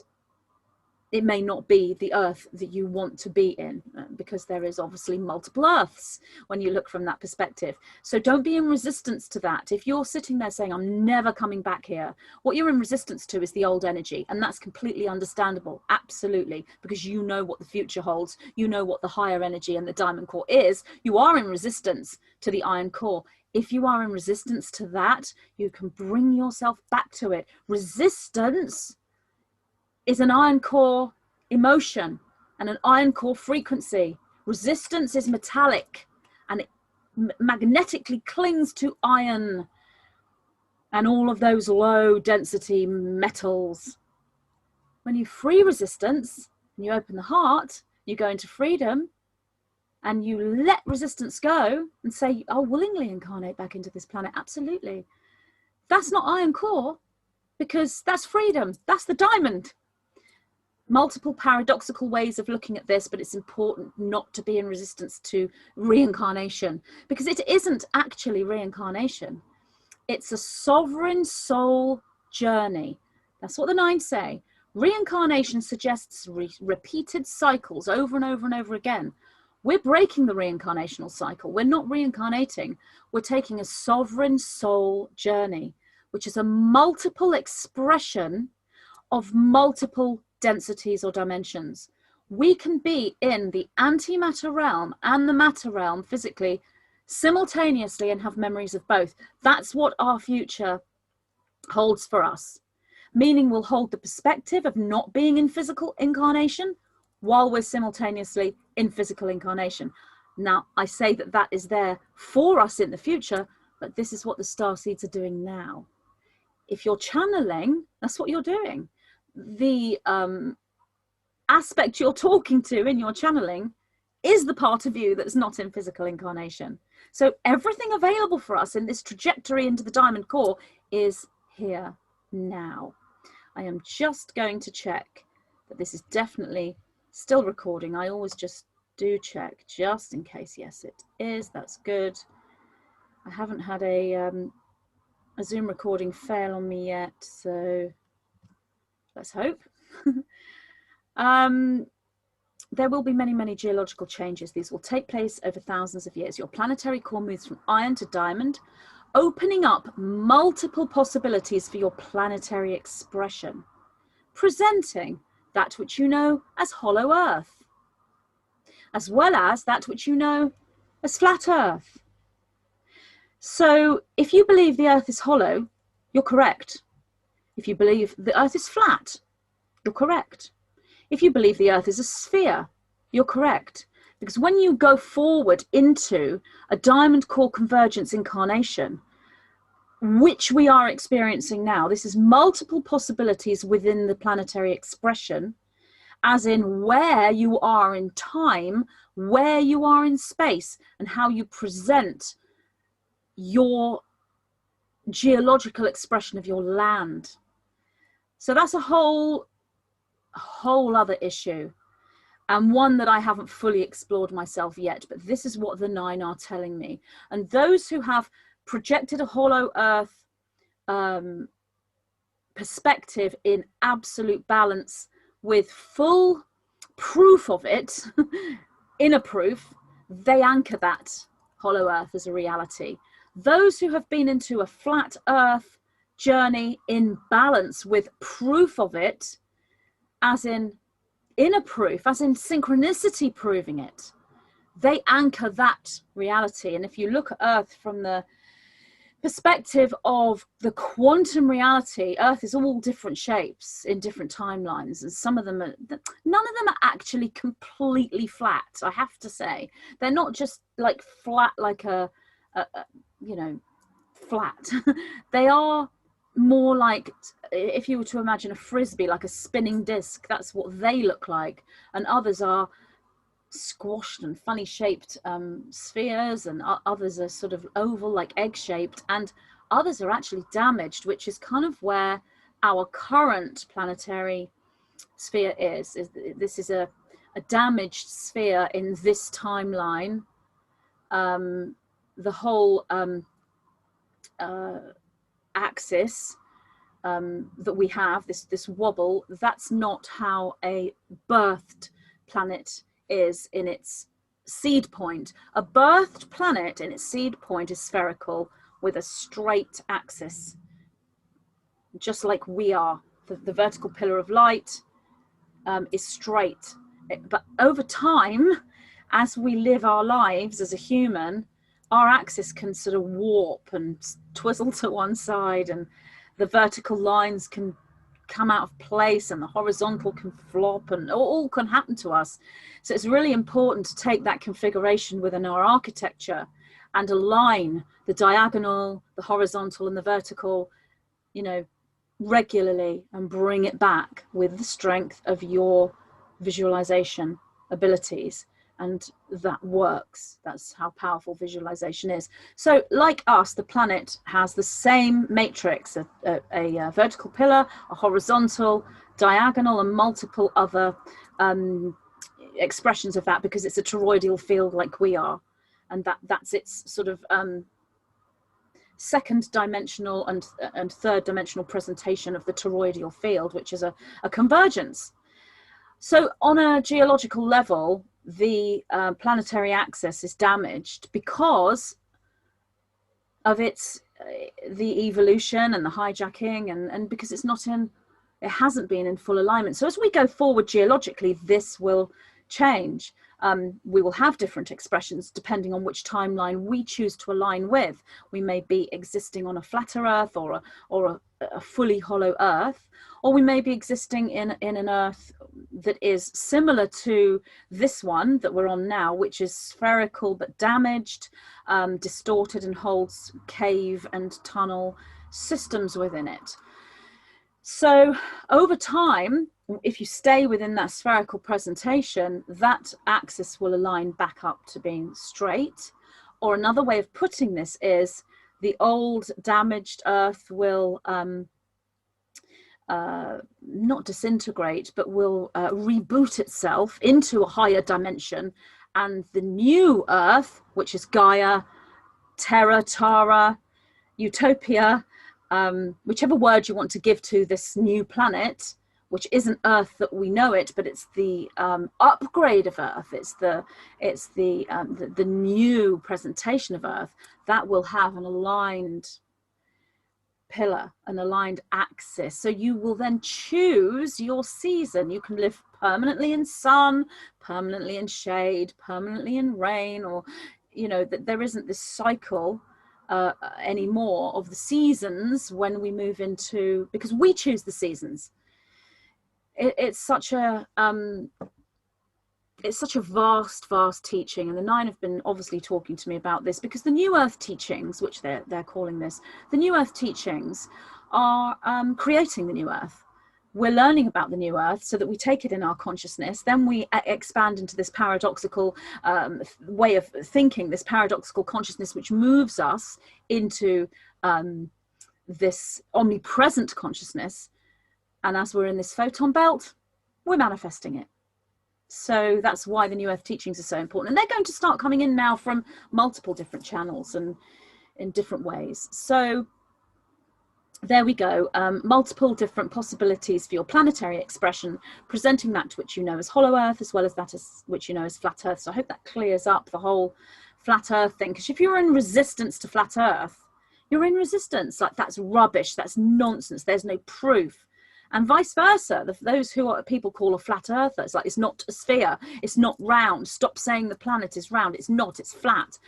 it may not be the Earth that you want to be in, because there is obviously multiple Earths when you look from that perspective. So don't be in resistance to that. If you're sitting there saying, I'm never coming back here, what you're in resistance to is the old energy. And that's completely understandable. Absolutely. Because you know what the future holds. You know what the higher energy and the diamond core is. You are in resistance to the iron core. If you are in resistance to that, you can bring yourself back to it. Resistance is an iron core emotion and an iron core frequency. Resistance is metallic and it magnetically clings to iron and all of those low density metals. When you free resistance and you open the heart, you go into freedom and you let resistance go and say, I'll willingly incarnate back into this planet. Absolutely. That's not iron core, because that's freedom. That's the diamond. Multiple paradoxical ways of looking at this, but it's important not to be in resistance to reincarnation, because it isn't actually reincarnation. It's a sovereign soul journey. That's what the nines say. Reincarnation suggests repeated cycles over and over and over again. We're breaking the reincarnational cycle. We're not reincarnating. We're taking a sovereign soul journey, which is a multiple expression of multiple densities or dimensions. We can be in the antimatter realm and the matter realm physically simultaneously and have memories of both. That's what our future holds for us. meaning we'll hold the perspective of not being in physical incarnation while we're simultaneously in physical incarnation. Now, I say that that is there for us in the future, but this is what the starseeds are doing now. If you're channeling, that's what you're doing. The aspect you're talking to in your channeling is the part of you that's not in physical incarnation. So everything available for us in this trajectory into the diamond core is here now. I am just going to check that this is definitely still recording. I always just do check just in case. Yes, it is. That's good. I haven't had a Zoom recording fail on me yet, so let's hope. There will be many, many geological changes. These will take place over thousands of years. Your planetary core moves from iron to diamond, opening up multiple possibilities for your planetary expression, presenting that which you know as hollow Earth, as well as that which you know as flat Earth. So if you believe the Earth is hollow, you're correct. If you believe the Earth is flat, you're correct. If you believe the Earth is a sphere, you're correct. Because when you go forward into a diamond core convergence incarnation, which we are experiencing now, this is multiple possibilities within the planetary expression, as in where you are in time, where you are in space, and how you present your geological expression of your land. So that's a whole other issue, and one that I haven't fully explored myself yet, but this is what the 9 are telling me. And those who have projected a hollow Earth perspective in absolute balance with full proof of it, inner proof, they anchor that hollow Earth as a reality. Those who have been into a flat Earth journey in balance with proof of it, as in inner proof, as in synchronicity proving it, they anchor that reality. And if you look at Earth from the perspective of the quantum reality, Earth is all different shapes in different timelines, and some of them are, none of them are actually completely flat, I have to say. They're not just like flat, like a you know, flat. They are more like, if you were to imagine a frisbee, like a spinning disc, that's what they look like. And others are squashed and funny shaped spheres, and others are sort of oval, like egg shaped, and others are actually damaged, which is kind of where our current planetary sphere is. This is a damaged sphere in this timeline. The whole axis that we have, this wobble, that's not how a birthed planet is in its seed point. A birthed planet in its seed point is spherical with a straight axis, just like we are. The vertical pillar of light is straight. But over time, as we live our lives as a human, our axis can sort of warp and twizzle to one side, and the vertical lines can come out of place, and the horizontal can flop, and all can happen to us. So it's really important to take that configuration within our architecture and align the diagonal, the horizontal, and the vertical, you know, regularly, and bring it back with the strength of your visualization abilities. And that works. That's how powerful visualization is. So like us, the planet has the same matrix, a vertical pillar, a horizontal, diagonal, and multiple other expressions of that, because it's a toroidal field like we are. And that's its sort of second dimensional and third dimensional presentation of the toroidal field, which is a convergence. So on a geological level, the planetary axis is damaged because of its the evolution and the hijacking, and because it's not in, it hasn't been in full alignment. So as we go forward geologically, this will change. We will have different expressions depending on which timeline we choose to align with. We may be existing on a flatter Earth or a fully hollow Earth, or we may be existing in an Earth that is similar to this one that we're on now, which is spherical but damaged, distorted, and holds cave and tunnel systems within it. So over time, if you stay within that spherical presentation, that axis will align back up to being straight. Or another way of putting this is the old damaged Earth will not disintegrate, but will reboot itself into a higher dimension. And the new Earth, which is Gaia, Terra, Tara, Utopia, whichever word you want to give to this new planet, which isn't Earth that we know it, but it's the upgrade of Earth. It's the new presentation of Earth that will have an aligned pillar, an aligned axis. So you will then choose your season. You can live permanently in sun, permanently in shade, permanently in rain, or that there isn't this cycle anymore of the seasons when we move into, because we choose the seasons. It's such a vast teaching, and the Nine have been obviously talking to me about this, because the New Earth teachings, which they're calling this, the New Earth teachings are creating the New Earth. We're learning about the New Earth so that we take it in our consciousness, then we expand into this paradoxical way of thinking, this paradoxical consciousness, which moves us into this omnipresent consciousness. And as we're in this photon belt, we're manifesting it. So that's why the New Earth teachings are so important. And they're going to start coming in now from multiple different channels and in different ways. So there we go. Multiple different possibilities for your planetary expression, presenting that which you know as hollow Earth, as well as that which you know as flat Earth. So I hope that clears up the whole flat Earth thing. Because if you're in resistance to flat Earth, you're in resistance. Like, that's rubbish. That's nonsense. There's no proof. And vice versa, those who people call a flat earther, it's like, it's not a sphere, it's not round, stop saying the planet is round, it's not, it's flat.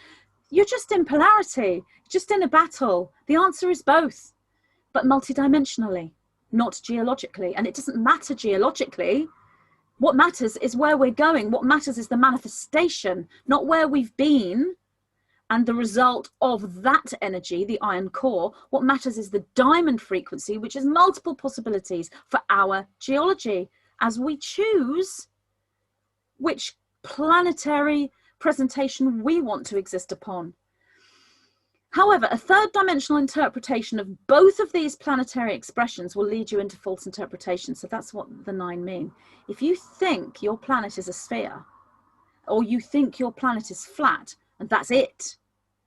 You're just in polarity, just in a battle. The answer is both, but multidimensionally, not geologically. And it doesn't matter geologically. What matters is where we're going. What matters is the manifestation, not where we've been. And the result of that energy, the iron core, what matters is the diamond frequency, which is multiple possibilities for our geology, as we choose which planetary presentation we want to exist upon. However, a third dimensional interpretation of both of these planetary expressions will lead you into false interpretation. So that's what the Nine mean. If you think your planet is a sphere, or you think your planet is flat, and that's it,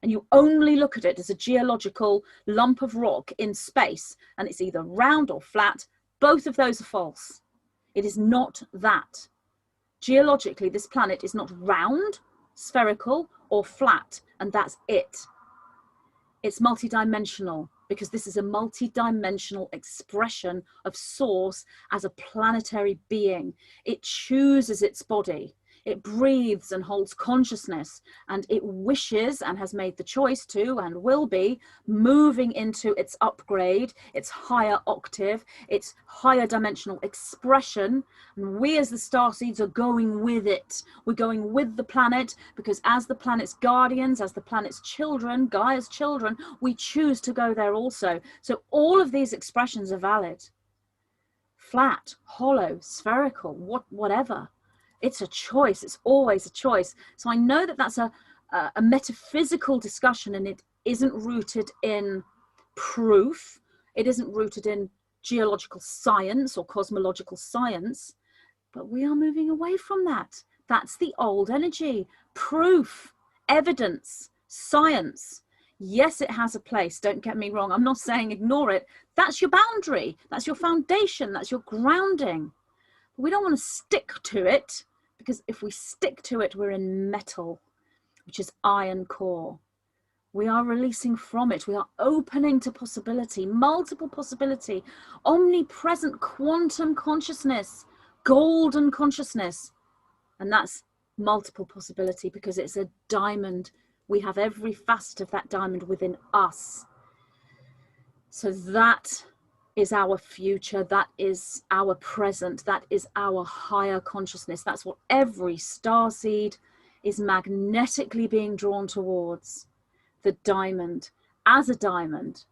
and you only look at it as a geological lump of rock in space, and it's either round or flat, both of those are false. It is not that. Geologically, this planet is not round, spherical, or flat, and that's it. It's multidimensional, because this is a multidimensional expression of Source as a planetary being. It chooses its body. It breathes and holds consciousness, and it wishes and has made the choice to, and will be, moving into its upgrade, its higher octave, its higher dimensional expression. And we as the starseeds are going with it. We're going with the planet, because as the planet's guardians, as the planet's children, Gaia's children, we choose to go there also. So all of these expressions are valid. Flat, hollow, spherical, whatever. It's a choice. It's always a choice. So I know that that's a metaphysical discussion, and it isn't rooted in proof. It isn't rooted in geological science or cosmological science, but we are moving away from that. That's the old energy. Proof, evidence, science. Yes, it has a place. Don't get me wrong. I'm not saying ignore it. That's your boundary. That's your foundation. That's your grounding. We don't want to stick to it, because if we stick to it, we're in metal, which is iron core. We are releasing from it. We are opening to possibility, multiple possibility, omnipresent quantum consciousness, golden consciousness. And that's multiple possibility, because it's a diamond. We have every facet of that diamond within us. So that is our future, that is our present, that is our higher consciousness. That's what every starseed is magnetically being drawn towards. The diamond, as a diamond,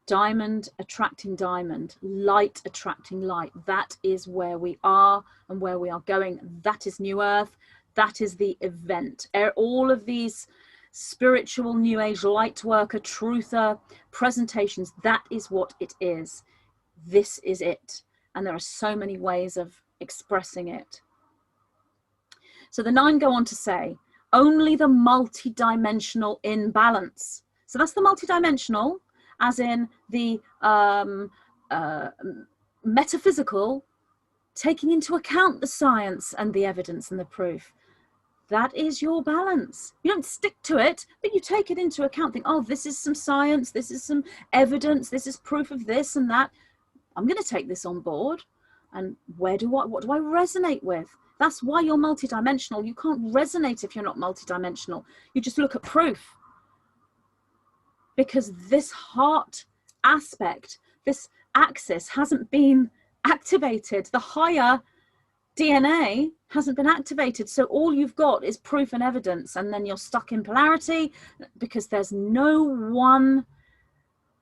diamond attracting diamond, light attracting light. That is where we are and where we are going. That is New Earth. That is the event. All of these spiritual New Age light worker, truther presentations, that is what it is. This is it. And there are so many ways of expressing it. So the 9 go on to say, only the multidimensional imbalance. So that's the multidimensional, as in the metaphysical, taking into account the science and the evidence and the proof. That is your balance. You don't stick to it, but you take it into account. Think, oh, this is some science, this is some evidence, this is proof of this and that. I'm going to take this on board. And what do I resonate with? That's why you're multidimensional. You can't resonate if you're not multidimensional. You just look at proof. Because this heart aspect, this axis hasn't been activated. The higher DNA hasn't been activated. So all you've got is proof and evidence. And then you're stuck in polarity, because there's no one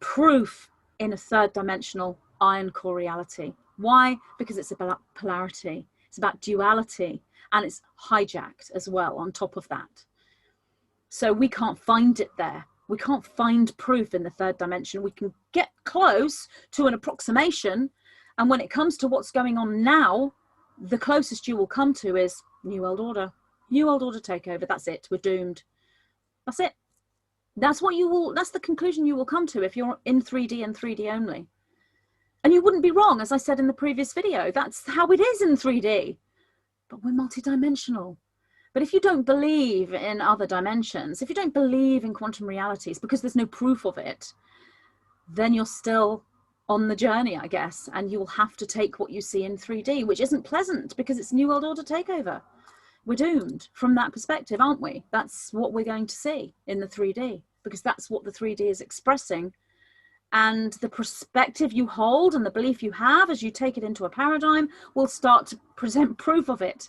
proof in a third dimensional iron core reality. Why? Because it's about polarity. It's about duality, and it's hijacked as well on top of that. So we can't find it there. We can't find proof in the third dimension. We can get close to an approximation. And when it comes to what's going on now, the closest you will come to is New World Order. New World Order takeover. That's it. We're doomed. That's it. That's the conclusion you will come to if you're in 3D and 3D only. And you wouldn't be wrong, as I said in the previous video. That's how it is in 3D. But we're multidimensional. But if you don't believe in other dimensions, if you don't believe in quantum realities because there's no proof of it, then you're still on the journey, I guess. And you will have to take what you see in 3D, which isn't pleasant because it's New World Order takeover. We're doomed from that perspective, aren't we? That's what we're going to see in the 3D, because that's what the 3D is expressing. And the perspective you hold and the belief you have as you take it into a paradigm will start to present proof of it.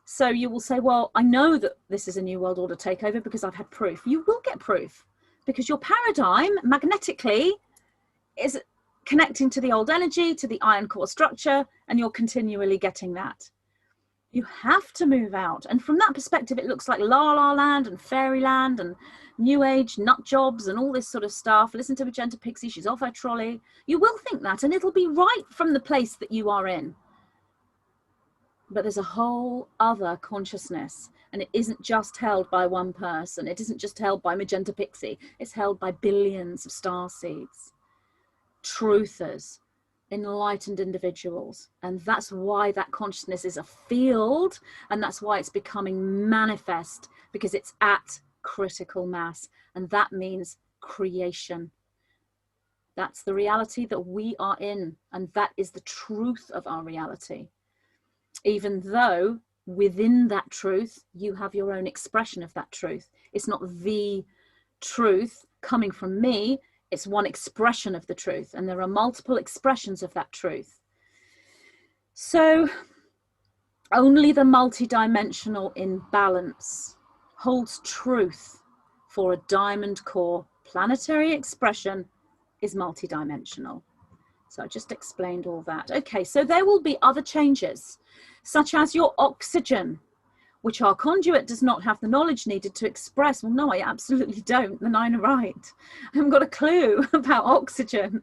So you will say, well, I know that this is a New World Order takeover because I've had proof. You will get proof because your paradigm magnetically is connecting to the old energy, to the iron core structure, and you're continually getting that. You have to move out. And from that perspective, it looks like La La Land and Fairyland and New Age nut jobs and all this sort of stuff. Listen to Magenta Pixie, she's off her trolley. You will think that, and it'll be right from the place that you are in. But there's a whole other consciousness, and it isn't just held by one person. It isn't just held by Magenta Pixie. It's held by billions of starseeds, truthers, enlightened individuals. And that's why that consciousness is a field, and that's why it's becoming manifest, because it's at critical mass, and that means creation. That's the reality that we are in, and that is the truth of our reality. Even though within that truth, you have your own expression of that truth. It's not the truth coming from me, it's one expression of the truth, and there are multiple expressions of that truth. So only the multidimensional imbalance holds truth for a diamond core. Planetary expression is multidimensional. So I just explained all that. Okay, so there will be other changes, such as your oxygen, which our conduit does not have the knowledge needed to express. Well, no, I absolutely don't. The 9 are right. I haven't got a clue about oxygen.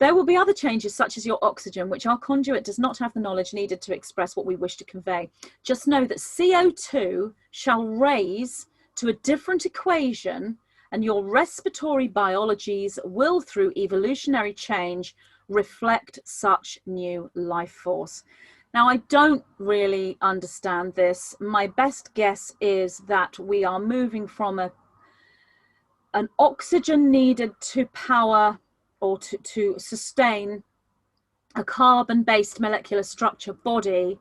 There will be other changes, such as your oxygen, which our conduit does not have the knowledge needed to express what we wish to convey. Just know that CO2 shall raise to a different equation, and your respiratory biologies will, through evolutionary change, reflect such new life force. Now, I don't really understand this. My best guess is that we are moving from an oxygen needed to power or to sustain a carbon-based molecular structure body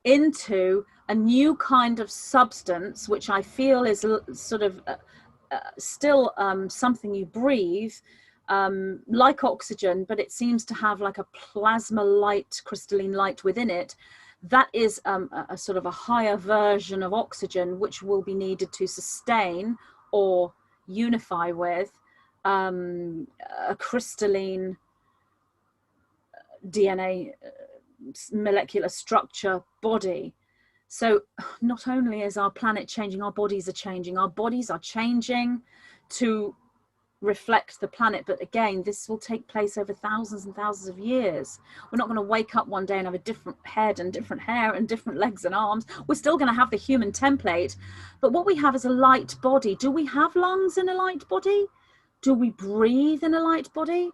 into a new kind of substance, which I feel is sort of still something you breathe, like oxygen, but it seems to have like a plasma light, crystalline light within it. That is a sort of a higher version of oxygen, which will be needed to sustain or unify with a crystalline DNA molecular structure body. So not only is our planet changing, our bodies are changing. Our bodies are changing to reflect the planet, but again, this will take place over thousands and thousands of years. We're not going to wake up one day and have a different head and different hair and different legs and arms. We're still going to have the human template, but what we have is a light body. Do we have lungs in a light body? Do we breathe in a light body?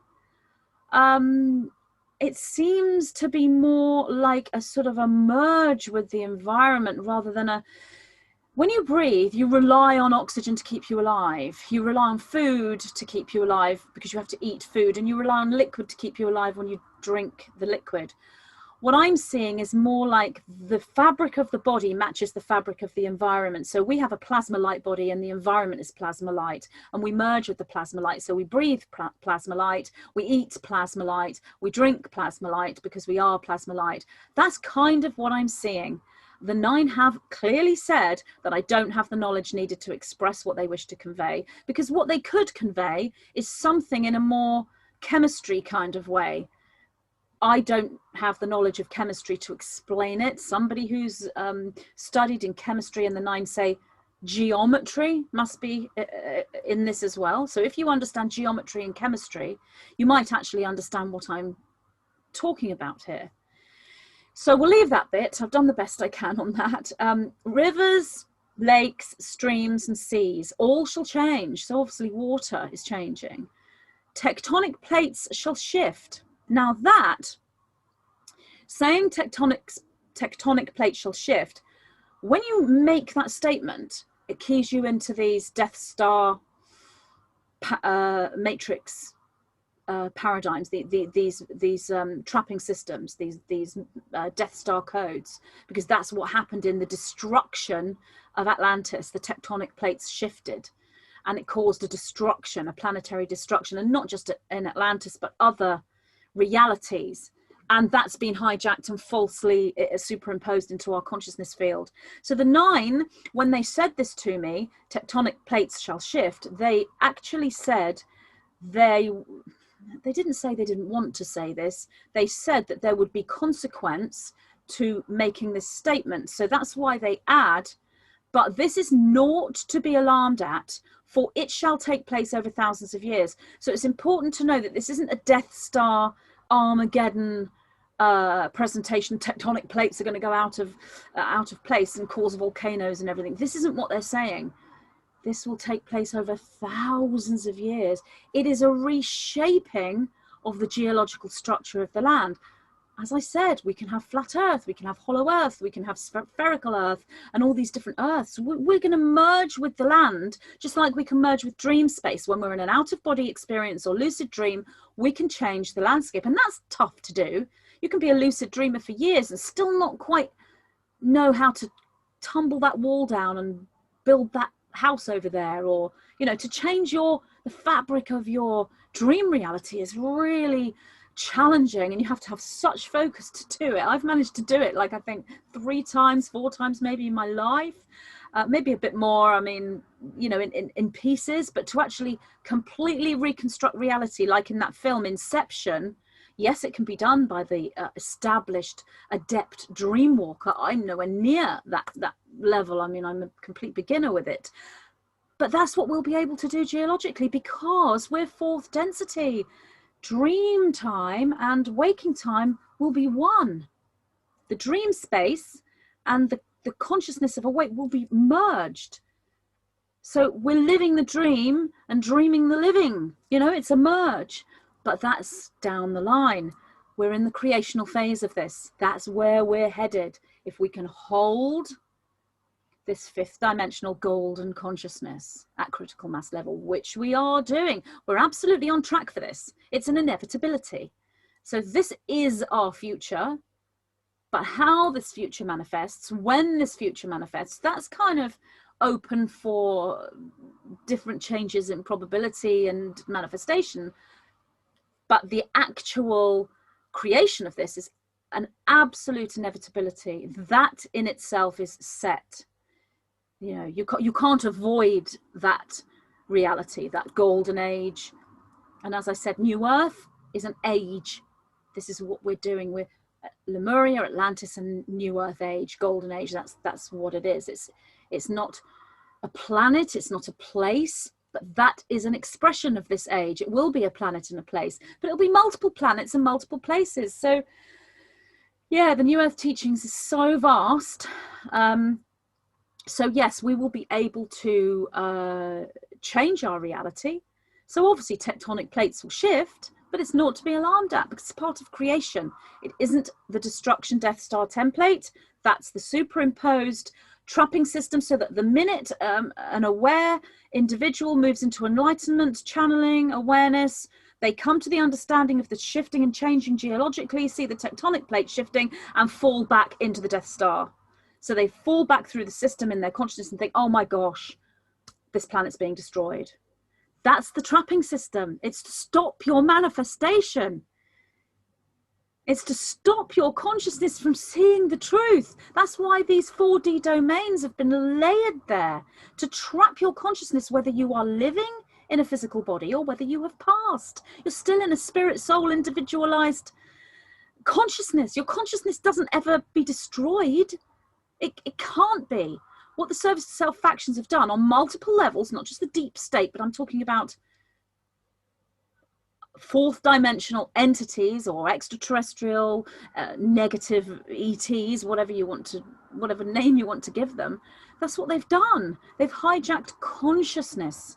It seems to be more like a sort of a merge with the environment rather than a... When you breathe, you rely on oxygen to keep you alive. You rely on food to keep you alive because you have to eat food, and you rely on liquid to keep you alive when you drink the liquid. What I'm seeing is more like the fabric of the body matches the fabric of the environment. So we have a plasma light body and the environment is plasma light, and we merge with the plasma light. So we breathe plasma light, we eat plasma light, we drink plasma light because we are plasma light. That's kind of what I'm seeing. The 9 have clearly said that I don't have the knowledge needed to express what they wish to convey, because what they could convey is something in a more chemistry kind of way. I don't have the knowledge of chemistry to explain it. Somebody who's studied in chemistry, and the 9 say geometry must be in this as well. So if you understand geometry and chemistry, you might actually understand what I'm talking about here. So we'll leave that bit. I've done the best I can on that. Rivers, lakes, streams, and seas all shall change. So obviously water is changing. Tectonic plates shall shift. Now that, saying tectonic plates shall shift, when you make that statement, it keys you into these Death Star matrix paradigms, these trapping systems, these Death Star codes, because that's what happened in the destruction of Atlantis. The tectonic plates shifted, and it caused a destruction, a planetary destruction, and not just in Atlantis, but other realities. And that's been hijacked and falsely superimposed into our consciousness field. So the 9, when they said this to me, tectonic plates shall shift, they actually said they didn't say they didn't want to say this. They said that there would be consequence to making this statement. So that's why they add, but this is naught to be alarmed at, for it shall take place over thousands of years. So it's important to know that this isn't a Death Star Armageddon presentation. Tectonic plates are going to go out of place and cause volcanoes and everything. This isn't what they're saying. This will take place over thousands of years. It is a reshaping of the geological structure of the land. As I said, we can have flat earth, we can have hollow earth, we can have spherical earth, and all these different earths. We're going to merge with the land, just like we can merge with dream space. When we're in an out-of-body experience or lucid dream, we can change the landscape, and that's tough to do. You can be a lucid dreamer for years and still not quite know how to tumble that wall down and build that house over there, or, you know, to change the fabric of your dream reality is really challenging, and you have to have such focus to do it. I've managed to do it, like, I think 3 times, 4 times maybe in my life, maybe a bit more, I mean, you know, in pieces, but to actually completely reconstruct reality, like in that film Inception. Yes, it can be done by the established adept dream walker. I'm nowhere near that level. I mean, I'm a complete beginner with it, but that's what we'll be able to do geologically, because we're 4th density. Dream time and waking time will be one. The dream space and the consciousness of awake will be merged. So we're living the dream and dreaming the living. You know, it's a merge, but that's down the line. We're in the creational phase of this. That's where we're headed. If we can hold this 5th dimensional golden consciousness at critical mass level, which we are doing. We're absolutely on track for this. It's an inevitability. So this is our future. But how this future manifests, when this future manifests, that's kind of open for different changes in probability and manifestation. But the actual creation of this is an absolute inevitability. That in itself is set. You know, you can't avoid that reality, that golden age. And as I said, New Earth is an age. This is what we're doing with Lemuria, Atlantis, and New Earth age, golden age. That's what it is. It's not a planet, it's not a place, but that is an expression of this age. It will be a planet and a place, but it'll be multiple planets and multiple places. So yeah, the New Earth teachings is so vast. So yes, we will be able to change our reality. So obviously tectonic plates will shift, but it's not to be alarmed at because it's part of creation. It isn't the destruction Death Star template. That's the superimposed trapping system, so that the minute an aware individual moves into enlightenment, channeling, awareness, they come to the understanding of the shifting and changing geologically, see the tectonic plate shifting and fall back into the Death Star. So they fall back through the system in their consciousness and think, oh my gosh, this planet's being destroyed. That's the trapping system. It's to stop your manifestation. It's to stop your consciousness from seeing the truth. That's why these 4D domains have been layered there, to trap your consciousness, whether you are living in a physical body or whether you have passed. You're still in a spirit, soul, individualized consciousness. Your consciousness doesn't ever be destroyed. It can't be. What the service to self factions have done on multiple levels, not just the deep state, but I'm talking about fourth dimensional entities or extraterrestrial negative ETs, whatever name you want to give them. That's what they've done. They've hijacked consciousness.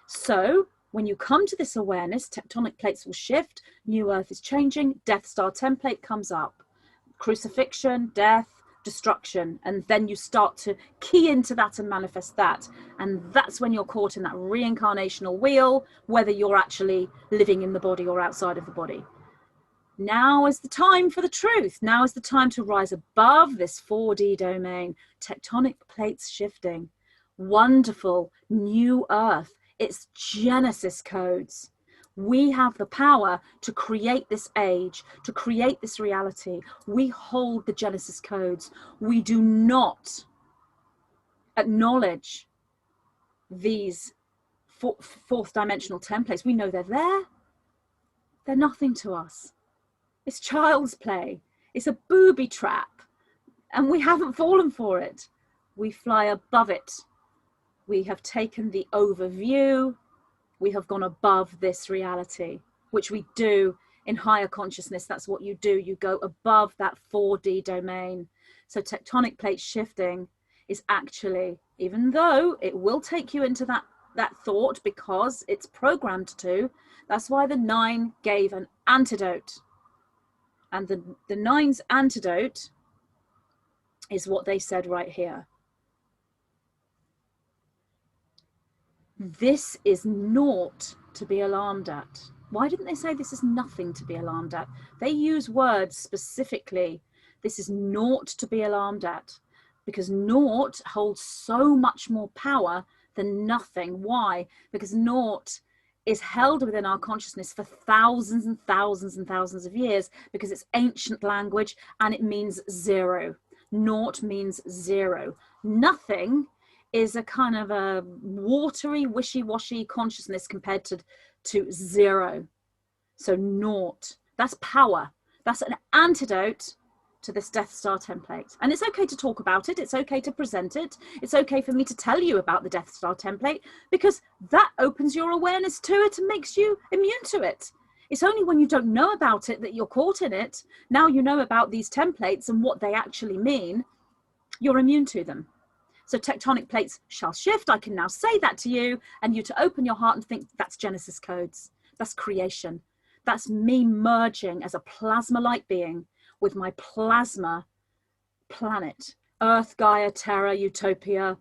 So when you come to this awareness, tectonic plates will shift, New Earth is changing, Death Star template comes up, crucifixion, death, destruction, and then you start to key into that and manifest that, and that's when you're caught in that reincarnational wheel, whether you're actually living in the body or outside of the body. Now is the time for the truth. Now is the time to rise above this 4D domain. Tectonic plates shifting, wonderful new Earth. It's Genesis codes. We have the power to create this age, to create this reality. We hold the Genesis codes. We do not acknowledge these fourth dimensional templates. We know they're there. They're nothing to us. It's child's play. It's a booby trap. And we haven't fallen for it. We fly above it. We have taken the overview. We have gone above this reality, which we do in higher consciousness. That's what you do. You go above that 4D domain. So tectonic plate shifting is actually, even though it will take you into that thought because it's programmed to, that's why the 9 gave an antidote. And the 9's antidote is what they said right here. This is naught to be alarmed at. Why didn't they say this is nothing to be alarmed at? They use words specifically. This is naught to be alarmed at, because naught holds so much more power than nothing. Why? Because naught is held within our consciousness for thousands and thousands and thousands of years, because it's ancient language and it means zero. Naught means zero. Nothing is a kind of a watery, wishy-washy consciousness compared to zero. So naught, that's power. That's an antidote to this Death Star template. And it's okay to talk about it. It's okay to present it. It's okay for me to tell you about the Death Star template, because that opens your awareness to it and makes you immune to it. It's only when you don't know about it that you're caught in it. Now you know about these templates and what they actually mean, you're immune to them. So tectonic plates shall shift. I can now say that to you, and you to open your heart and think that's Genesis codes. That's creation. That's me merging as a plasma light being with my plasma planet. Earth, Gaia, Terra, Utopia,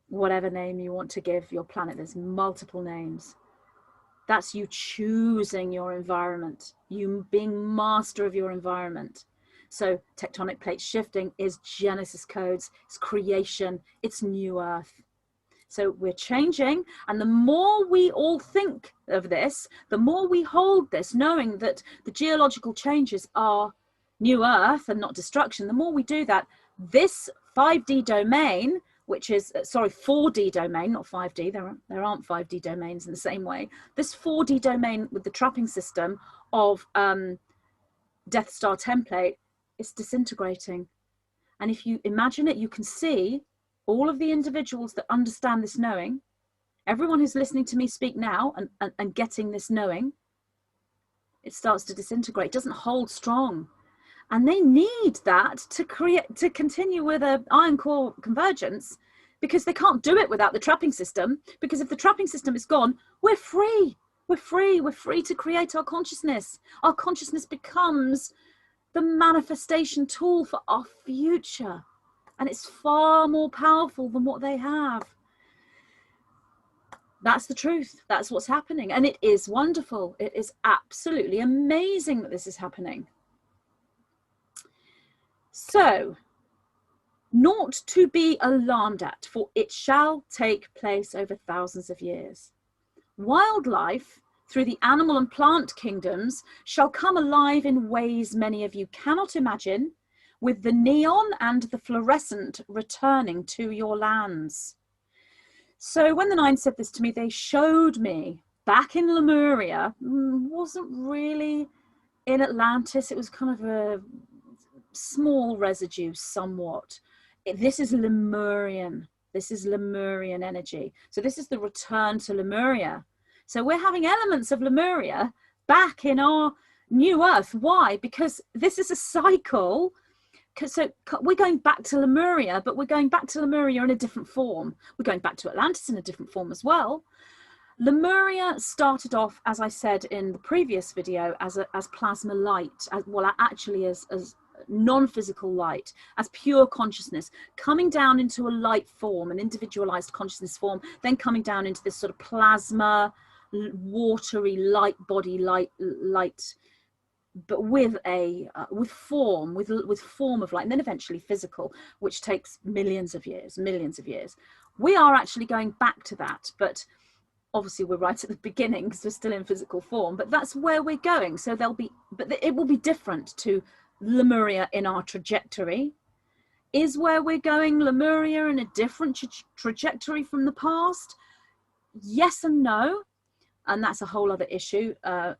whatever name you want to give your planet. There's multiple names. That's you choosing your environment. You being master of your environment. So tectonic plates shifting is Genesis codes, it's creation, it's new earth. So we're changing, and the more we all think of this, the more we hold this, knowing that the geological changes are new earth and not destruction, the more we do that, this 5D domain, which is, sorry, 4D domain, not 5D, there aren't 5D domains in the same way. This 4D domain with the trapping system of Death Star template is disintegrating. And if you imagine it, you can see all of the individuals that understand this knowing, everyone who's listening to me speak now and getting this knowing, it starts to disintegrate, doesn't hold strong. And they need that to continue with an iron core convergence, because they can't do it without the trapping system. Because if the trapping system is gone, we're free. We're free. We're free to create our consciousness. Our consciousness becomes the manifestation tool for our future. And it's far more powerful than what they have. That's the truth. That's what's happening. And it is wonderful. It is absolutely amazing that this is happening. So, naught to be alarmed at, for it shall take place over thousands of years. Wildlife, through the animal and plant kingdoms, shall come alive in ways many of you cannot imagine, with the neon and the fluorescent returning to your lands. So when the Nine said this to me, they showed me back in Lemuria, wasn't really in Atlantis, it was kind of a small residue somewhat. This is Lemurian. This is Lemurian energy. So this is the return to Lemuria. So we're having elements of Lemuria back in our new earth. Why? Because this is a cycle. So we're going back to Lemuria, but we're going back to Lemuria in a different form. We're going back to Atlantis in a different form as well. Lemuria started off, as I said in the previous video, as plasma light, as non-physical light, as pure consciousness, coming down into a light form, an individualized consciousness form, then coming down into this sort of plasma, watery light body, light, but with form of light, and then eventually physical, which takes millions of years. We are actually going back to that, but obviously we're right at the beginning because we're still in physical form, but that's where we're going. So it will be different to Lemuria in our trajectory. Is where we're going Lemuria in a different trajectory from the past? Yes and no, and that's a whole other issue to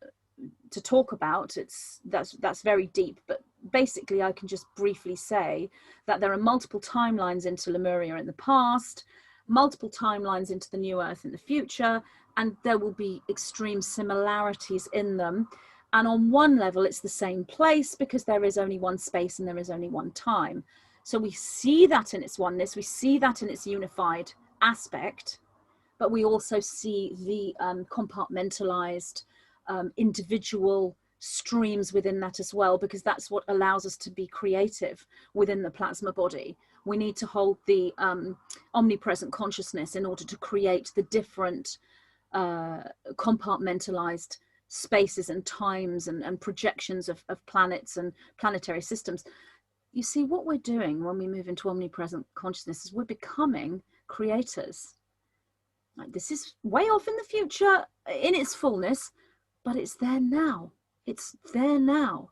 talk about. That's very deep, but basically I can just briefly say that there are multiple timelines into Lemuria in the past, multiple timelines into the new earth in the future, and there will be extreme similarities in them. And on one level it's the same place because there is only one space and there is only one time. So we see that in its oneness, we see that in its unified aspect, but we also see the compartmentalized individual streams within that as well, because that's what allows us to be creative within the plasma body. We need to hold the omnipresent consciousness in order to create the different compartmentalized spaces and times and projections of planets and planetary systems. You see, what we're doing when we move into omnipresent consciousness is we're becoming creators. Like, this is way off in the future in its fullness, but it's there now. It's there now.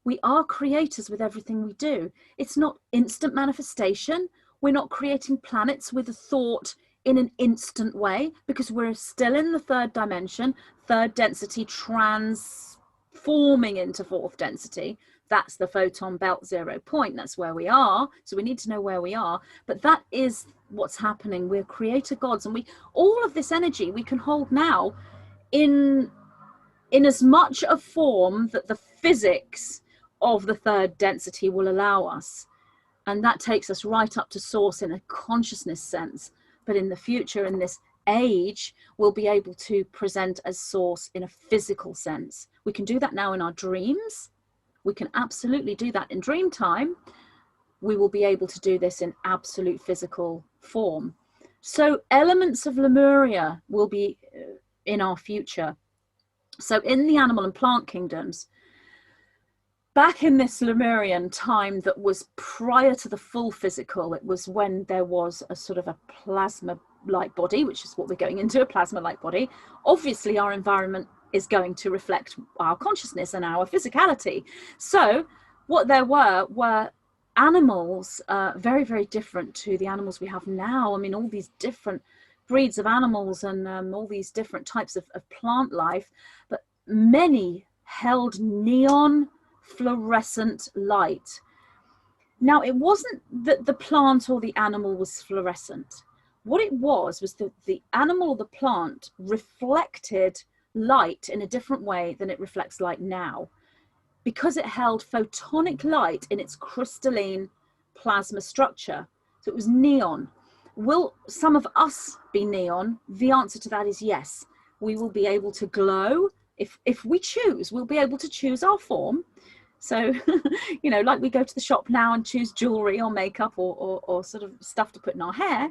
We are creators with everything we do. It's not instant manifestation. We're not creating planets with a thought in an instant way, because we're still in the third dimension, third density transforming into fourth density. That's the photon belt 0 point. That's where we are. So we need to know where we are. But that is what's happening. We're creator gods, and all of this energy we can hold now in as much a form that the physics of the third density will allow us. And that takes us right up to source in a consciousness sense. But in the future, in this age, we'll be able to present as source in a physical sense. We can do that now in our dreams. We can absolutely do that in dream time. We will be able to do this in absolute physical form. So elements of Lemuria will be in our future. So in the animal and plant kingdoms, back in this Lemurian time that was prior to the full physical. It was when there was a sort of a plasma-like body, which is what we're going into, a plasma-like body. Obviously, our environment is going to reflect our consciousness and our physicality. So what there were animals, very, very different to the animals we have now. I mean, all these different breeds of animals and all these different types of plant life, but many held neon fluorescent light. Now, it wasn't that the plant or the animal was fluorescent. What it was that the animal or the plant reflected light in a different way than it reflects light now, because it held photonic light in its crystalline plasma structure. So it was neon. Will some of us be neon? The answer to that is yes. We will be able to glow if we choose. We'll be able to choose our form. So, you know, like we go to the shop now and choose jewelry or makeup or sort of stuff to put in our hair.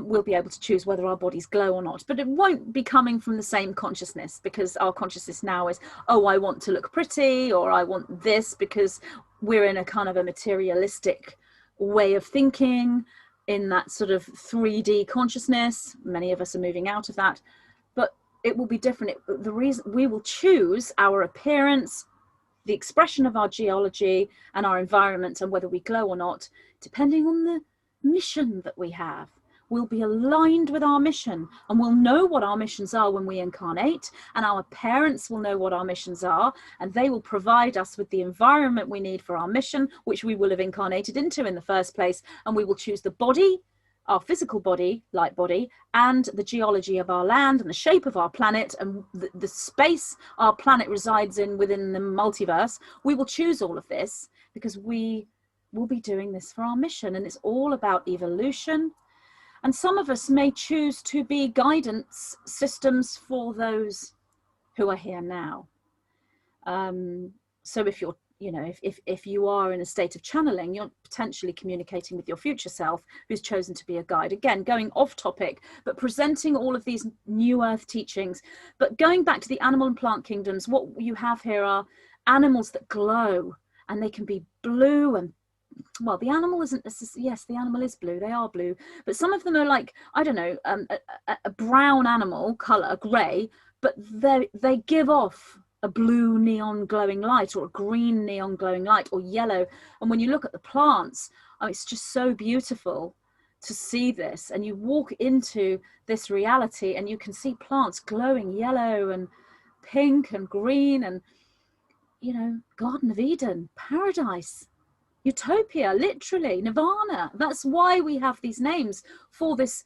We'll be able to choose whether our bodies glow or not, but it won't be coming from the same consciousness, because our consciousness now is, oh, I want to look pretty, or I want this, because we're in a kind of a materialistic way of thinking, in that sort of 3D consciousness. Many of us are moving out of that, but it will be different. The reason we will choose our appearance, the expression of our geology and our environment, and whether we glow or not, depending on the mission that we have. We'll be aligned with our mission, and we'll know what our missions are when we incarnate, and our parents will know what our missions are, and they will provide us with the environment we need for our mission, which we will have incarnated into in the first place. And we will choose the body, our physical body, light body, and the geology of our land and the shape of our planet and the space our planet resides in within the multiverse. We will choose all of this because we will be doing this for our mission, and it's all about evolution. And some of us may choose to be guidance systems for those who are here now. So if you're, you know, if you are in a state of channeling, you're potentially communicating with your future self who's chosen to be a guide. Again, going off topic, but presenting all of these new earth teachings. But going back to the animal and plant kingdoms, what you have here are animals that glow, and they can be blue and, well, the animal isn't, yes, the animal is blue, they are blue, but some of them are like, I don't know, a brown animal color, gray, but they give off a blue neon glowing light, or a green neon glowing light, or yellow. And when you look at the plants, oh, it's just so beautiful to see this. And you walk into this reality and you can see plants glowing yellow and pink and green, and, you know, Garden of Eden, paradise, utopia, literally nirvana. That's why we have these names for this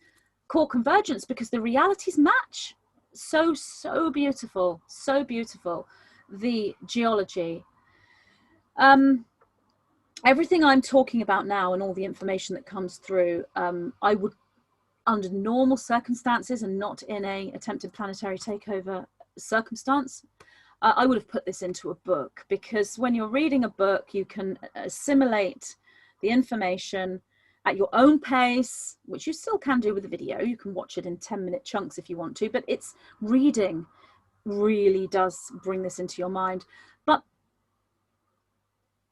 core convergence, because the realities match. So beautiful, so beautiful. The geology, everything I'm talking about now and all the information that comes through, I would, under normal circumstances and not in a attempted planetary takeover circumstance, I would have put this into a book, because when you're reading a book, you can assimilate the information at your own pace, which you still can do with a video. You can watch it in 10-minute chunks if you want to, but it's reading really does bring this into your mind. But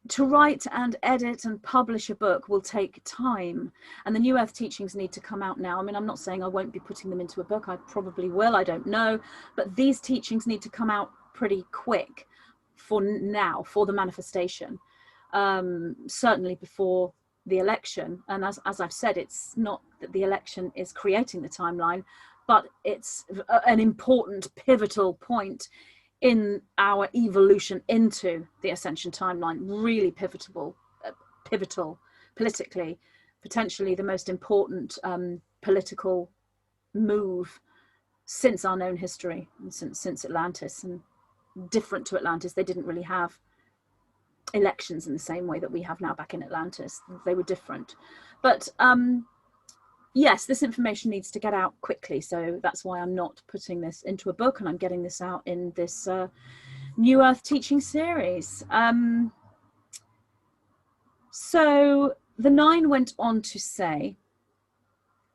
to write and edit and publish a book will take time, and the New Earth teachings need to come out now. I mean, I'm not saying I won't be putting them into a book. I probably will, I don't know, but these teachings need to come out pretty quick for now, for the manifestation, certainly before the election. And as I've said, it's not that the election is creating the timeline, but it's an important pivotal point in our evolution into the ascension timeline. Really pivotal politically, potentially the most important political move since our known history, and since Atlantis. And different to Atlantis, they didn't really have elections in the same way that we have now back in Atlantis. They were different. But yes, this information needs to get out quickly, so that's why I'm not putting this into a book, and I'm getting this out in this New Earth teaching series. So the 9 went on to say,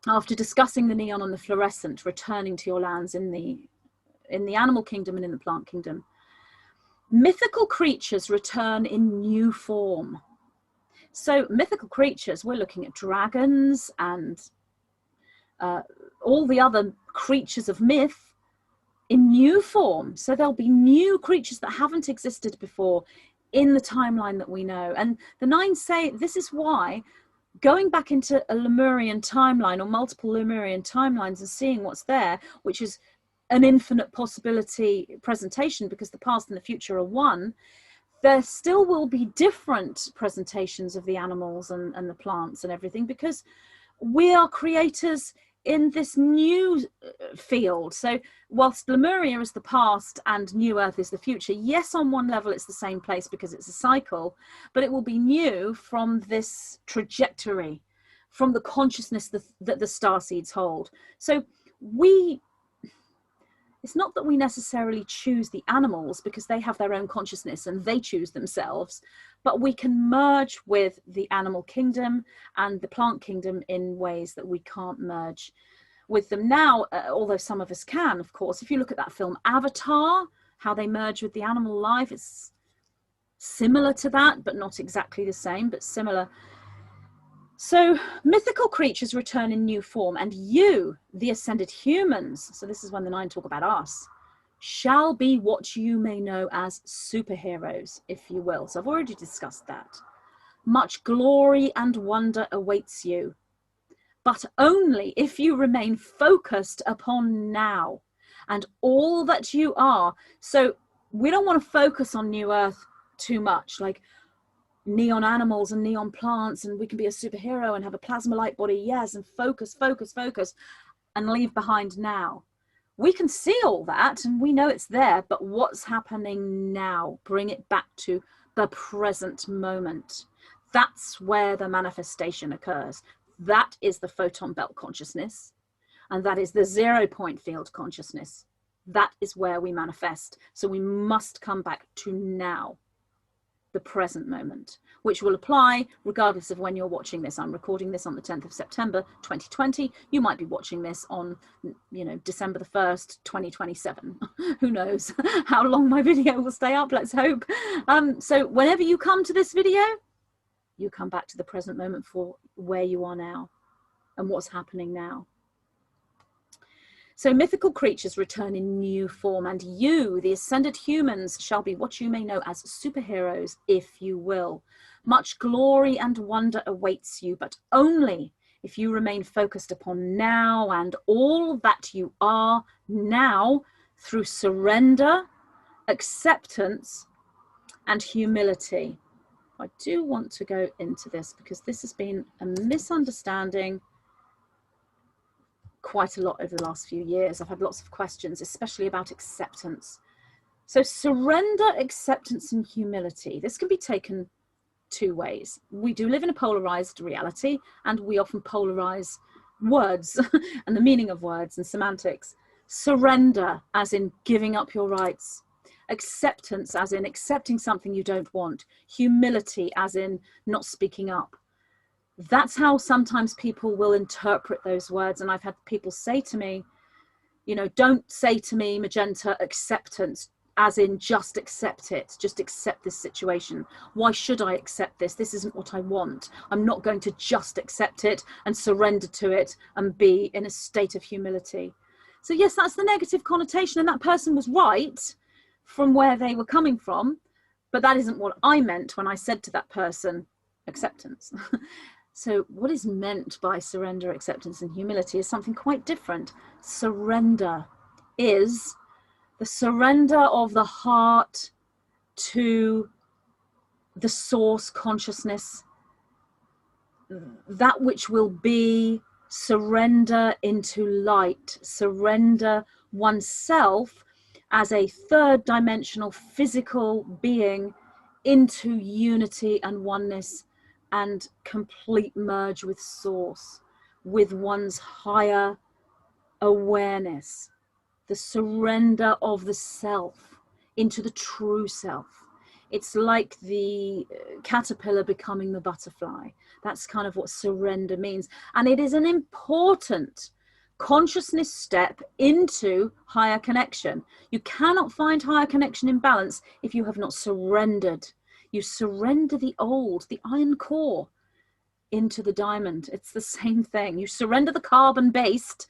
after discussing the neon and the fluorescent returning to your lands in the animal kingdom and in the plant kingdom, Mythical creatures return in new form. So mythical creatures, we're looking at dragons and all the other creatures of myth in new form. So there'll be new creatures that haven't existed before in the timeline that we know. And the nine say this is why going back into a Lemurian timeline or multiple Lemurian timelines and seeing what's there, which is an infinite possibility presentation because the past and the future are one, there still will be different presentations of the animals and the plants and everything, because we are creators in this new field. So whilst Lemuria is the past and New Earth is the future, yes, on one level it's the same place because it's a cycle, but it will be new from this trajectory, from the consciousness that the starseeds hold. So it's not that we necessarily choose the animals because they have their own consciousness and they choose themselves, but we can merge with the animal kingdom and the plant kingdom in ways that we can't merge with them now, although some of us can, of course. If you look at that film Avatar, how they merge with the animal life, it's similar to that, but not exactly the same, but similar. So mythical creatures return in new form, and you, the ascended humans, so this is when the nine talk about us, shall be what you may know as superheroes, if you will. So I've already discussed that. Much glory and wonder awaits you, but only if you remain focused upon now and all that you are. So we don't want to focus on New Earth too much, like neon animals and neon plants, and we can be a superhero and have a plasma light body, yes, and focus and leave behind now. We can see all that and we know it's there, but what's happening now? Bring it back to the present moment. That's where the manifestation occurs. That is the photon belt consciousness, and that is the 0 point field consciousness. That is where we manifest. So we must come back to now, the present moment, which will apply regardless of when you're watching this. I'm recording this on the 10th of September 2020. You might be watching this on, December the 1st 2027. Who knows how long my video will stay up, let's hope. So whenever you come to this video, you come back to the present moment for where you are now and what's happening now. So mythical creatures return in new form, and you, the ascended humans, shall be what you may know as superheroes, if you will. Much glory and wonder awaits you, but only if you remain focused upon now and all that you are now through surrender, acceptance, and humility. I do want to go into this because this has been a misunderstanding quite a lot over the last few years. I've had lots of questions, especially about acceptance. So surrender, acceptance, and humility. This can be taken two ways. We do live in a polarized reality, and we often polarize words and the meaning of words and semantics. Surrender, as in giving up your rights. Acceptance, as in accepting something you don't want. Humility, as in not speaking up. That's how sometimes people will interpret those words. And I've had people say to me, don't say to me, Magenta, acceptance, as in just accept it, just accept this situation. Why should I accept this? This isn't what I want. I'm not going to just accept it and surrender to it and be in a state of humility. So yes, that's the negative connotation, and that person was right from where they were coming from, but that isn't what I meant when I said to that person, acceptance. So what is meant by surrender, acceptance, and humility is something quite different. Surrender is the surrender of the heart to the source consciousness, that which will be, surrender into light, surrender oneself as a third dimensional physical being into unity and oneness and complete merge with source, with one's higher awareness, the surrender of the self into the true self. It's like the caterpillar becoming the butterfly. That's kind of what surrender means. And it is an important consciousness step into higher connection. You cannot find higher connection in balance if you have not surrendered. You surrender the old, the iron core, into the diamond. It's the same thing. You surrender the carbon-based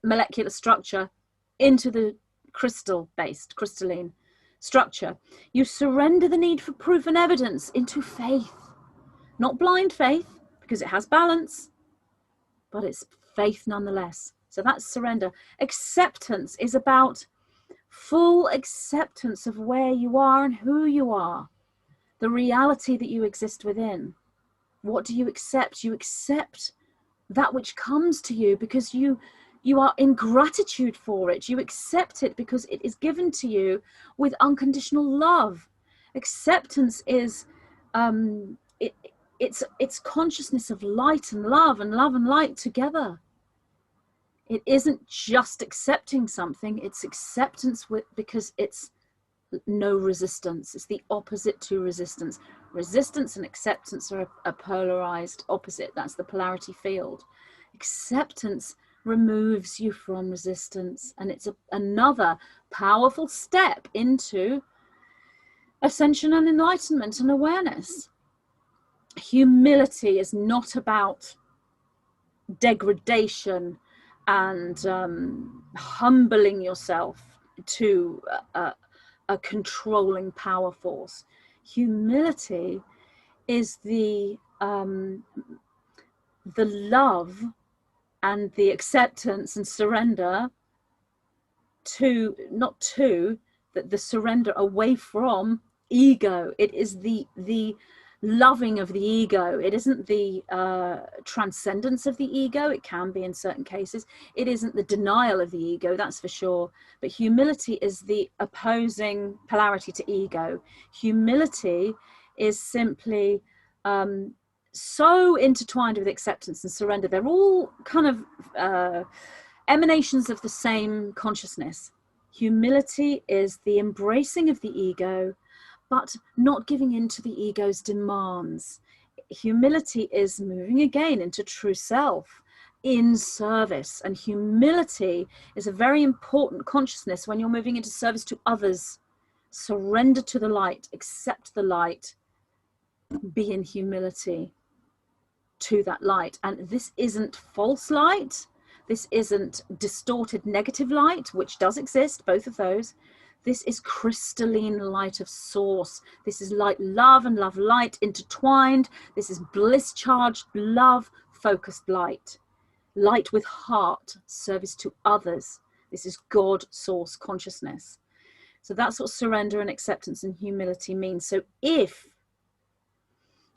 molecular structure into the crystal-based, crystalline structure. You surrender the need for proof and evidence into faith. Not blind faith, because it has balance, but it's faith nonetheless. So that's surrender. Acceptance is about full acceptance of where you are and who you are, the reality that you exist within. What do you accept? You accept that which comes to you because you are in gratitude for it. You accept it because it is given to you with unconditional love. Acceptance is it's consciousness of light and love and light together. It isn't just accepting something, it's acceptance because it's no resistance. It's the opposite to resistance. Resistance and acceptance are a polarized opposite. That's the polarity field. Acceptance removes you from resistance, and it's another powerful step into ascension and enlightenment and awareness. Humility is not about degradation and humbling yourself to a controlling power force. Humility is the love and the acceptance and surrender to, not to, the surrender away from ego. It is the loving of the ego. It isn't the transcendence of the ego. It can be in certain cases. It isn't the denial of the ego, that's for sure. But humility is the opposing polarity to ego. Humility is simply so intertwined with acceptance and surrender. They're all kind of emanations of the same consciousness. Humility is the embracing of the ego, but not giving in to the ego's demands. Humility is moving again into true self in service. And humility is a very important consciousness when you're moving into service to others. Surrender to the light, accept the light, be in humility to that light. And this isn't false light. This isn't distorted negative light, which does exist, both of those. This is crystalline light of source. This is light, love, and love light intertwined. This is bliss charged, love focused light. Light with heart, service to others. This is God source consciousness. So that's what surrender and acceptance and humility means. So if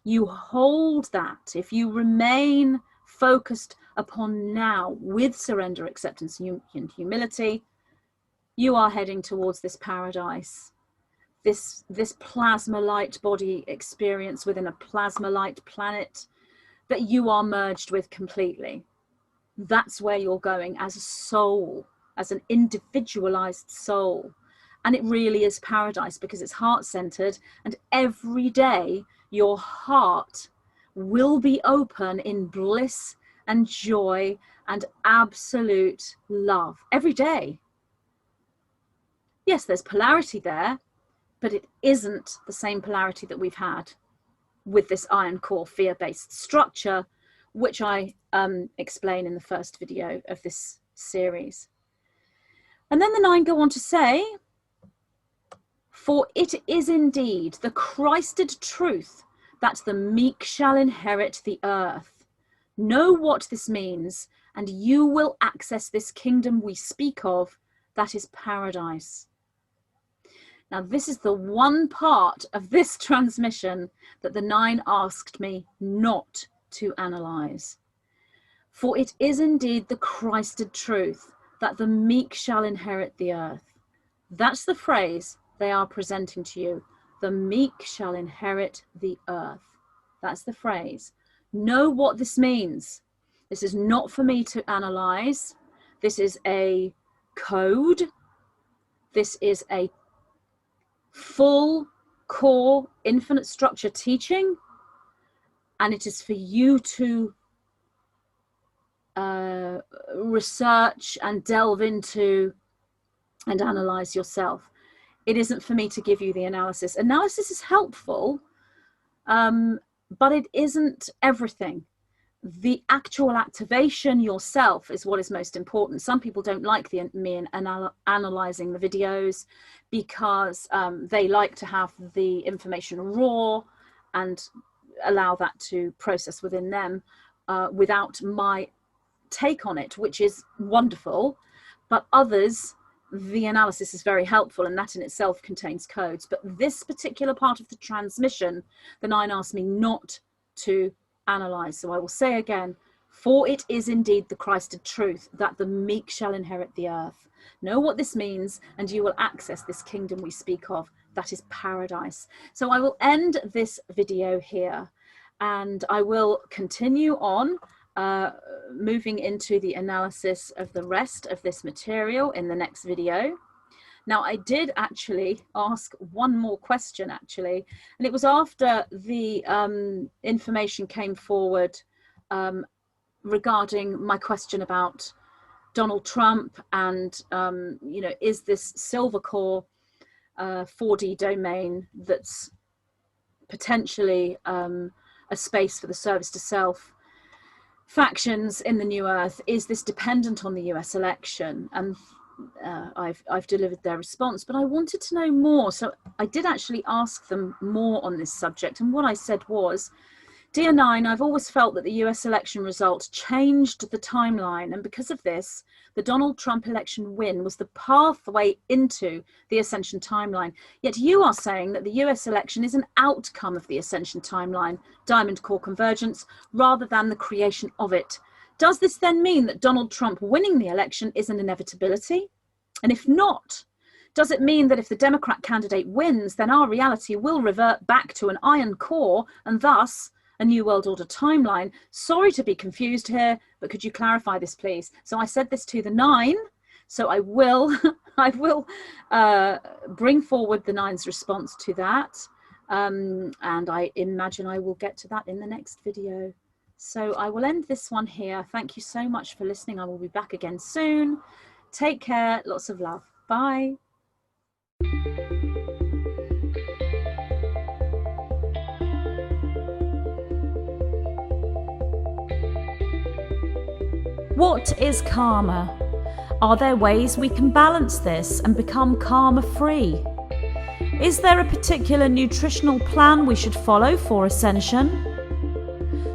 you hold that, if you remain focused upon now with surrender, acceptance, and humility, you are heading towards this paradise, this plasma light body experience within a plasma light planet that you are merged with completely. That's where you're going as a soul, as an individualized soul. And it really is paradise because it's heart-centered, and every day your heart will be open in bliss and joy and absolute love every day. Yes, there's polarity there, but it isn't the same polarity that we've had with this iron core fear-based structure, which I explain in the first video of this series. And then the 9 go on to say, for it is indeed the Christed truth that the meek shall inherit the earth. Know what this means, and you will access this kingdom we speak of, that is paradise. Now, this is the one part of this transmission that the 9 asked me not to analyze. For it is indeed the Christed truth that the meek shall inherit the earth. That's the phrase they are presenting to you. The meek shall inherit the earth. That's the phrase. Know what this means. This is not for me to analyze. This is a code. This is a full core infinite structure teaching, and it is for you to research and delve into and analyze yourself. It isn't for me to give you the analysis. Analysis is helpful, but it isn't everything. The actual activation yourself is what is most important. Some people don't like me analyzing the videos because they like to have the information raw and allow that to process within them without my take on it, which is wonderful. But others, the analysis is very helpful, and that in itself contains codes. But this particular part of the transmission, the Nine asked me not to analyze. So I will say again, for it is indeed the Christed truth that the meek shall inherit the earth. Know what this means, and you will access this kingdom we speak of. That is paradise. So I will end this video here, and I will continue on moving into the analysis of the rest of this material in the next video. Now, I did actually ask one more question, and it was after the information came forward regarding my question about Donald Trump and, you know, is this silver core 4D domain that's potentially a space for the service to self factions in the New Earth, is this dependent on the US election? And I've delivered their response, but I wanted to know more. So I did actually ask them more on this subject. And what I said was, Dear Nine, I've always felt that the US election result changed the timeline. And because of this, the Donald Trump election win was the pathway into the ascension timeline. Yet you are saying that the US election is an outcome of the ascension timeline, diamond core convergence, rather than the creation of it. Does this then mean that Donald Trump winning the election is an inevitability? And if not, does it mean that if the Democrat candidate wins, then our reality will revert back to an iron core and thus a New World Order timeline? Sorry to be confused here, but could you clarify this, please? So I said this to the Nine, so I will bring forward the Nine's response to that, and I imagine I will get to that in the next video. So I will end this one here. Thank you so much for listening. I will be back again soon. Take care. Lots of love. Bye. What is karma? Are there ways we can balance this and become karma-free? Is there a particular nutritional plan we should follow for ascension?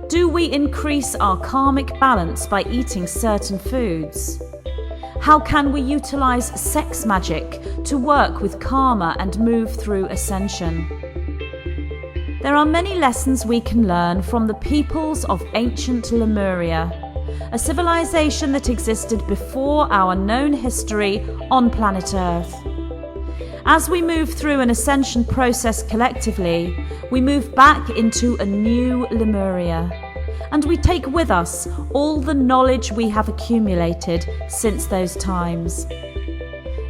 Do we increase our karmic balance by eating certain foods? How can we utilize sex magic to work with karma and move through ascension? There are many lessons we can learn from the peoples of ancient Lemuria, a civilization that existed before our known history on planet Earth. As we move through an ascension process collectively, we move back into a new Lemuria, and we take with us all the knowledge we have accumulated since those times.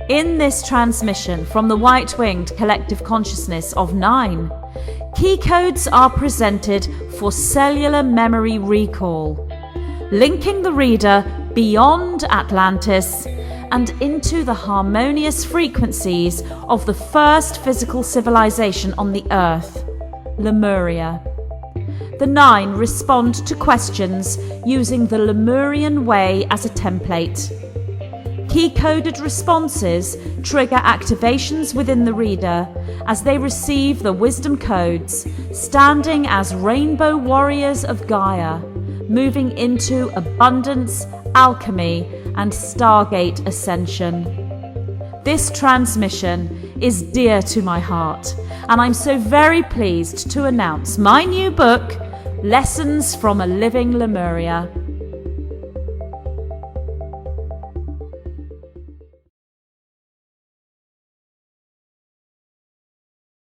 In this transmission from the white-winged collective consciousness of Nine, key codes are presented for cellular memory recall, linking the reader beyond Atlantis and into the harmonious frequencies of the first physical civilization on the Earth, Lemuria. The Nine respond to questions using the Lemurian way as a template. Key-coded responses trigger activations within the reader as they receive the wisdom codes, standing as rainbow warriors of Gaia, moving into abundance, alchemy, and Stargate ascension. This transmission is dear to my heart, and I'm so very pleased to announce my new book, Lessons from a Living Lemuria.